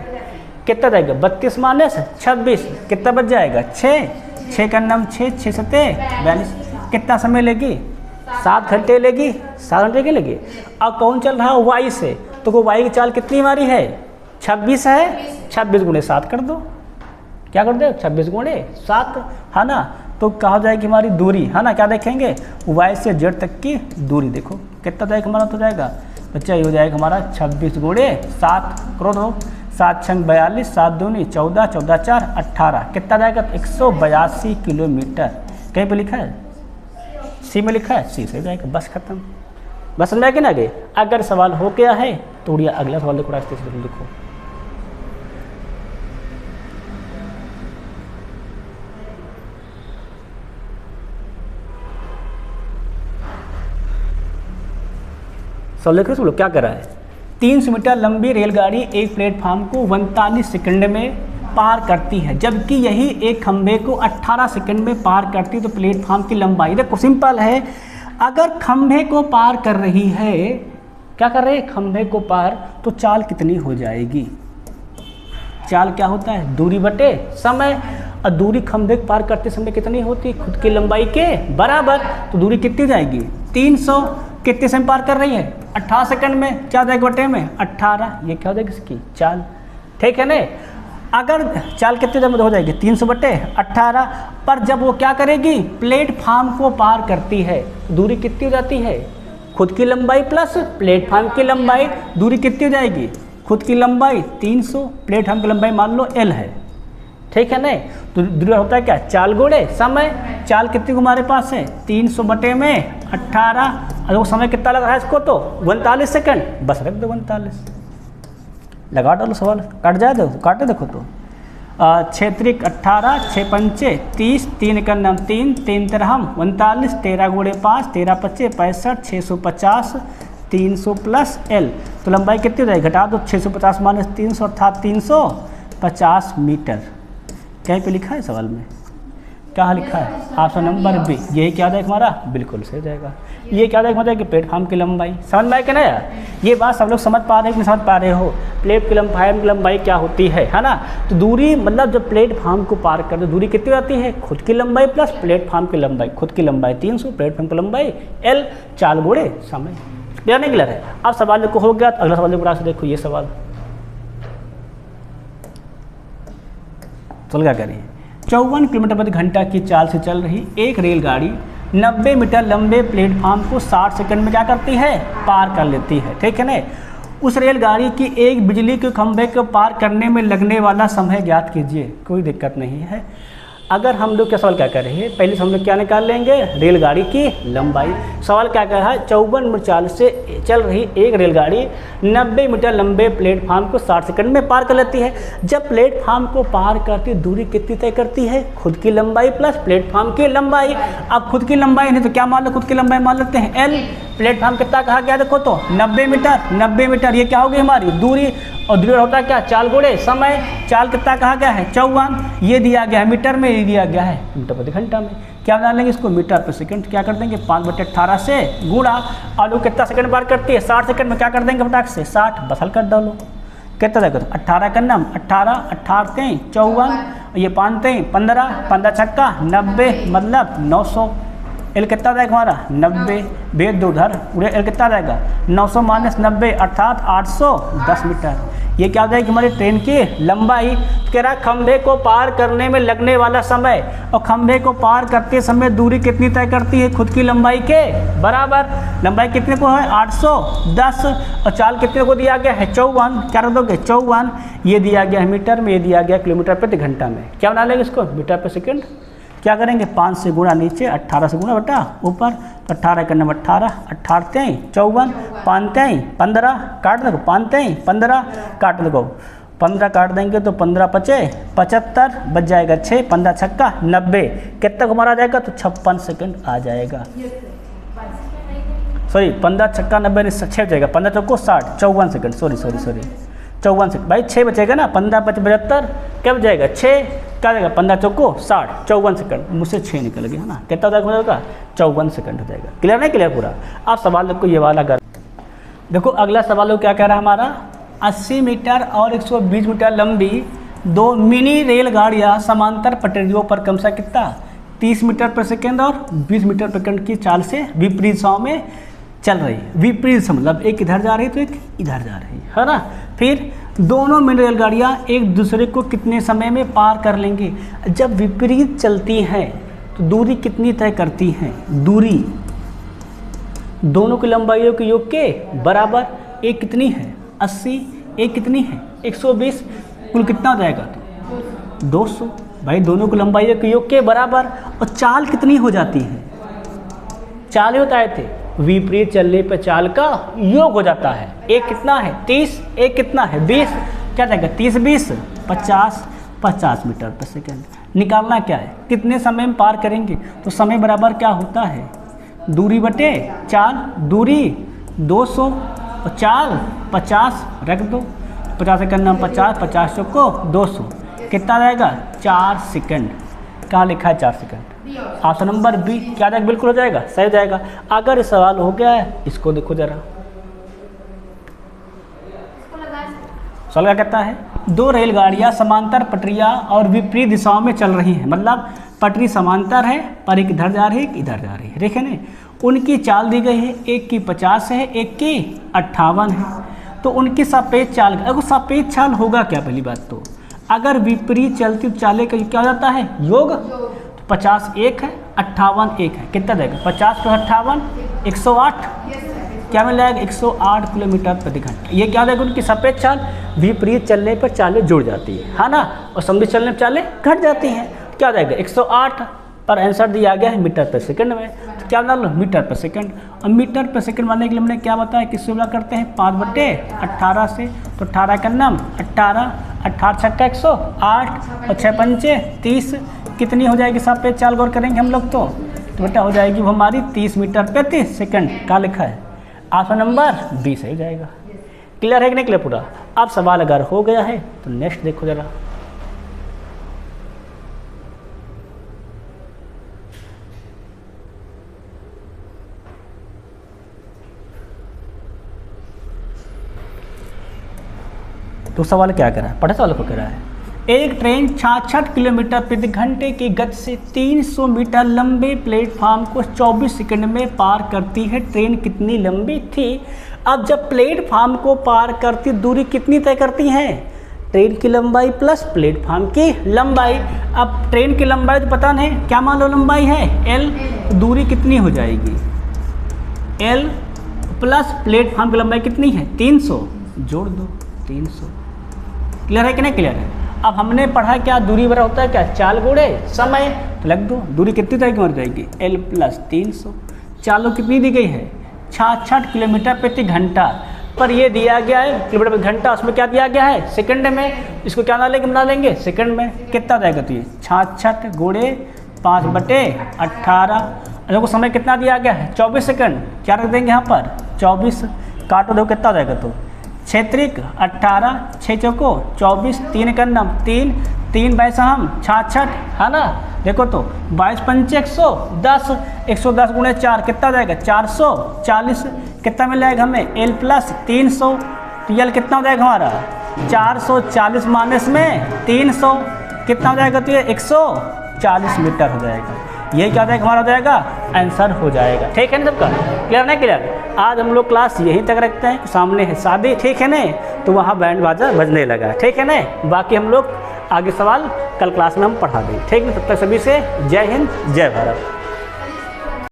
कितना जाएगा 32 माइनस 26, कितना बच जाएगा 6, 6 का नाम 6, 6 सते 42। कितना समय लेगी 7 घंटे लेगी, 7 घंटे की लेगी। अब कौन चल रहा है वाई से, तो वो वाई की चाल कितनी हमारी है 26 है, 26 गुणे 7 कर दो, क्या कर दो 26 गुणे 7, है ना। तो कहा जाएगी हमारी दूरी, है ना। क्या देखेंगे वाई से जेड तक की दूरी, देखो कितना जाएगा हमारा, तो जाएगा बच्चा ये हो जाएगा हमारा 26 गुणे 7 करो दो, 7 छंग 42, 7 दूनी 14, 14 4 18, कितना जाएगा 182 किलोमीटर। कहीं पे लिखा है, सी में लिखा है, सी से जाएगा, बस खत्म। बस समझ आगे ना आगे। अगर सवाल हो गया है तो उड़िया अगला सवाल देखो, रास्ते से लिखो। सवाल देख रहे हो क्या कर रहा है, 300 मीटर लंबी रेलगाड़ी एक प्लेटफार्म को 39 सेकंड में पार करती है, जबकि यही एक खंभे को 18 सेकंड में पार करती है, तो प्लेटफार्म की लंबाई, देखो सिंपल है, अगर खंभे को पार कर रही है, क्या कर रही है, खंभे को पार, तो चाल कितनी हो जाएगी, चाल क्या होता है, दूरी बटे समय, और दूरी खंभे को पार करते समय कितनी होती है, खुद की लंबाई के बराबर, तो दूरी कितनी हो जाएगी 300, कितने समय पार कर रही है 18 सेकंड में, क्या जाएगा बटे में 18, ये क्या हो जाएगी इसकी चाल, ठीक है ना। अगर चाल कितने समय हो जाएगी 300 बटे 18, पर जब वो क्या करेगी, प्लेटफार्म को पार करती है, दूरी कितनी हो जाती है, खुद की लंबाई प्लस प्लेटफार्म की लंबाई, दूरी कितनी हो जाएगी, खुद की लंबाई 300, प्लेटफार्म की लंबाई मान लो L है, ठीक है ना। तो दूरी होता है क्या, चाल गुणे समय, चाल कितनी को हमारे पास है 300 बटे में 18, और वो समय कितना लग रहा है इसको, तो 39 सेकंड, बस रख दो 39, लगा डालो सवाल, काट जाए दो, काटे देखो तो 6 त्रिक 18, 6 पंचे 30, 3 का नाम 3, 3 तिरहम 39, 13 गुणे 5, 13 पच्चे 65, 650, 300 प्लस L, तो लंबाई कितनी हो जाएगी, घटा दो 650 माइनस 300 अर्थात 350 मीटर। कहीं पे लिखा है सवाल में, क्या लिखा है, ऑप्शन नंबर बी, यही क्या जाएगा हमारा, बिल्कुल सही जाएगा। ये क्या जाएगा मतलब कि प्लेटफार्म की लंबाई, समझ में आया कि ना यार, ये बात सब लोग समझ पा रहे हैं कि नहीं समझ पा रहे हो, प्लेट की लंबाई क्या होती है ना। तो दूरी मतलब जब प्लेटफार्म को पार कर दो दूरी कितनी आती है, खुद की लंबाई प्लस प्लेटफार्म की लंबाई, खुद की लंबाई 300, प्लेटफार्म की लंबाई L, चाल गुणे समय, क्लियर नहीं क्लियर है। अब सवाल देखो हो गया, तो अगला सवाल देखो, देखो ये सवाल, चल क्या करिए, 54 किलोमीटर प्रति घंटा की चाल से चल रही एक रेलगाड़ी 90 मीटर लंबे प्लेटफार्म को 60 सेकंड में क्या करती है, पार कर लेती है, ठीक है ना। उस रेलगाड़ी की एक बिजली के खंभे को पार करने में लगने वाला समय ज्ञात कीजिए। कोई दिक्कत नहीं है, अगर हम लोग क्या सवाल क्या कर रहे हैं, पहले हम लोग क्या निकाल लेंगे, रेलगाड़ी की लंबाई। सवाल क्या कर रहा है, 54 मीटर चाल से चल रही एक रेलगाड़ी 90 मीटर लंबे प्लेटफार्म को 60 सेकंड में पार कर लेती है। जब प्लेटफार्म को पार करती दूरी कितनी तय करती है, खुद की लंबाई प्लस प्लेटफार्म की लंबाई। अब खुद की लंबाई नहीं तो क्या मान लो, खुद की लंबाई मान लेते हैं L, प्लेटफार्म कितना कहा गया देखो तो 90 मीटर, 90 मीटर ये क्या होगी हमारी दूरी, और दूरी होता है क्या, चाल गुणे समय, चाल कितना कहा गया है 54, ये दिया गया है मीटर में, ये दिया गया है मीटर प्रति घंटा में। क्या बना लेंगे इसको, मीटर पर सेकंड क्या कर देंगे 5/18 से गुणा, और वो कितना सेकंड पार करती है 60 सेकंड में, क्या कर देंगे फटाक से 60, बस हल कर डालो, कितना जाएगा तो 18 का नाम 18, 18 3 54, ये 5 3 15, 15 छक्का 90, मतलब 900। L कितना जाएगा हमारा 90, भेद दो उधर, उधर L कितना जाएगा 900 माइनस 90 अर्थात 810 मीटर। ये क्या हो जाएगी हमारी ट्रेन की लंबाई। कह रहा खंभे को पार करने में लगने वाला समय, और खंभे को पार करते समय दूरी कितनी तय करती है, खुद की लंबाई के बराबर। लंबाई कितने को है 810, और चाल कितने को दिया गया है 54, क्या कर दोगे 54, ये दिया गया है मीटर में, ये दिया गया किलोमीटर प्रति घंटा में। क्या बना लेंगे इसको मीटर पर सेकेंड, क्या करेंगे 5 से गुणा नीचे, 18 से गुणा बटा ऊपर, तो 18 का नंबर 18, 18 3 54, 5 3 15, काट देखो 5 3 15, काट देखो 15 काट देंगे तो 15 पचे 75, बच जाएगा 6, 15 छक्का 90, कितना हमारा आ जाएगा तो 56 सेकंड आ जाएगा। सॉरी 15 छक्का 90 ने 6 बचेगा, 15 चौको 60, 54 सेकंड, सॉरी 54 सेकंड भाई, 6 बचेगा ना, 15 5 75, क्या बच जाएगा 6, क्या जाएगा 15 चौको 60, 54 सेकंड, मुझसे 6 निकल गया है ना, कितना हो जाएगा 54 सेकंड हो जाएगा। क्लियर नहीं क्लियर पूरा। अब सवाल देखो ये वाला कर, देखो अगला सवाल क्या कह रहा है हमारा, 80 मीटर और 120 मीटर लंबी 2 मिनी रेलगाड़ियाँ समांतर पटरियों पर क्रमशः कितना 30 मीटर पर सेकेंड और 20 मीटर पर सेकेंड की चाल से विपरीत दिशाओं में चल रही। विपरीत मतलब एक इधर जा रही तो एक इधर जा रही है ना। फिर दोनों मिनी रेलगाड़ियाँ एक दूसरे को कितने समय में पार कर लेंगे। जब विपरीत चलती हैं तो दूरी कितनी तय करती हैं, दूरी दोनों की लंबाइयों के योग के बराबर। एक कितनी है 80, एक कितनी है 120, कुल कितना हो जाएगा तो 200। भाई दोनों की लंबाइयों के योग के बराबर। और चाल कितनी हो जाती है, चाल ही बताए थे विपरीत चलने पर चाल का योग हो जाता है। एक कितना है 30, एक कितना है 20, क्या जाएगा 30 20 50 मीटर पर सेकेंड। निकालना क्या है, कितने समय में पार करेंगे, तो समय बराबर क्या होता है दूरी बटे चाल। दूरी 200, और 4 50 रख दो, 50 सेकंड नाम 50, 50 को 200, कितना रहेगा 4 सेकंड। कहाँ लिखा है 4 सेकंड? Option number B. क्या जाएगा? बिल्कुल हो जाएगा, सही हो जाएगा। अगर इस सवाल हो गया है, इसको देखो जरा। सवाल क्या कहता है? 2 रेलगाड़ियाँ समांतर पटरियाँ और विपरीत दिशाओं में चल रही हैं, मतलब पटरी समांतर है पर एक इधर जा रही है, एक इधर जा रही है, ठीक है ना। उनकी चाल दी गई है, एक की 50 है, एक की 58 है। तो उनकी सापेक्ष चाल, अगर सापेक्ष चाल होगा क्या? पहली बात तो अगर विपरीत चलती चालें का क्या हो जाता है? योग। तो 50 एक है, 58 एक है, कितना देगा? 50 + 58 108, क्या मिल जाएगा? 108 किलोमीटर प्रति घंटा। ये क्या देगा? उनकी सापेक्ष चाल। विपरीत चलने पर चालें जुड़ जाती है ना, और समृद्ध चलने पर चालें घट जाती हैं। क्या जाएगा? 108 पर आंसर दिया गया है मीटर पर सेकंड में, तो क्या डाल लो? मीटर पर सेकंड। और मीटर पर सेकंड बनाने के लिए हमने क्या बताया? किससे गुणा करते हैं? 5/18 से। तो 18 का नाम 18, 18 छक्का 108 और 6 पंचे 30, कितनी हो जाएगी सापेक्ष चाल? गौर करेंगे हम लोग तो बेटा हो जाएगी वो हमारी 30 मीटर प्रति सेकंड। क्या लिखा है? ऑप्शन नंबर बी सही हो जाएगा। क्लियर है कि नहीं क्लियर पूरा? अब सवाल अगर हो गया है तो नेक्स्ट देखो जरा। तो सवाल क्या कह रहा है? पढ़े सवाल को कह रहा है, एक ट्रेन 66 किलोमीटर प्रति घंटे की गति से 300 मीटर लंबे प्लेटफार्म को 24 सेकंड में पार करती है। ट्रेन कितनी लंबी थी? अब जब प्लेटफार्म को पार करती दूरी कितनी तय करती हैं? ट्रेन की लंबाई प्लस प्लेटफार्म की लंबाई। अब ट्रेन की लंबाई तो पता नहीं, क्या मान लो लंबाई है L, दूरी कितनी हो जाएगी? L प्लस प्लेटफार्म की लंबाई कितनी है? 300, जोड़ दो 300। क्लियर है कि नहीं क्लियर है? अब हमने पढ़ा क्या? दूरी बराबर होता है क्या? चाल गुणे समय। तो लग दो, दूरी कितनी तरह की मर जाएगी? L + 300। चालों कितनी दी गई है? 66 किलोमीटर प्रति घंटा, पर ये दिया गया है किलोमीटर प्रति घंटा, उसमें क्या दिया गया है? सेकंड में। इसको क्या बना लेंगे? सेकंड में। कितना जाएगा? तो ये 66 गुणे 5/18। देखो समय कितना दिया गया है? 24 सेकंड। क्या रख देंगे यहाँ पर? 24 काटो, देखो कितना जाएगा? तो 6 × 18, 6 चौको 24, 3 का नाम 3, 3 22 हम 66 है ना। देखो तो 22 पंचे 110, 110 गुणे 4 कितना जाएगा? 440। कितना मिल जाएगा हमें? L + 300। तो L कितना हो जाएगा हमारा? 440 माइनस में 300 कितना हो जाएगा? तो ये 140 मीटर हो जाएगा। ये क्या हो जाएगा? हमारा हो जाएगा आंसर हो जाएगा। ठीक है ना सबका? क्लियर नहीं क्लियर? आज हम लोग क्लास यहीं तक रखते हैं, सामने है शादी, ठीक है ना, तो वहाँ बैंड बाजा बजने लगा, ठीक है ना। बाकी हम लोग आगे सवाल कल क्लास में हम पढ़ा दें, ठीक है। तब तक सभी से जय हिंद, जय भारत।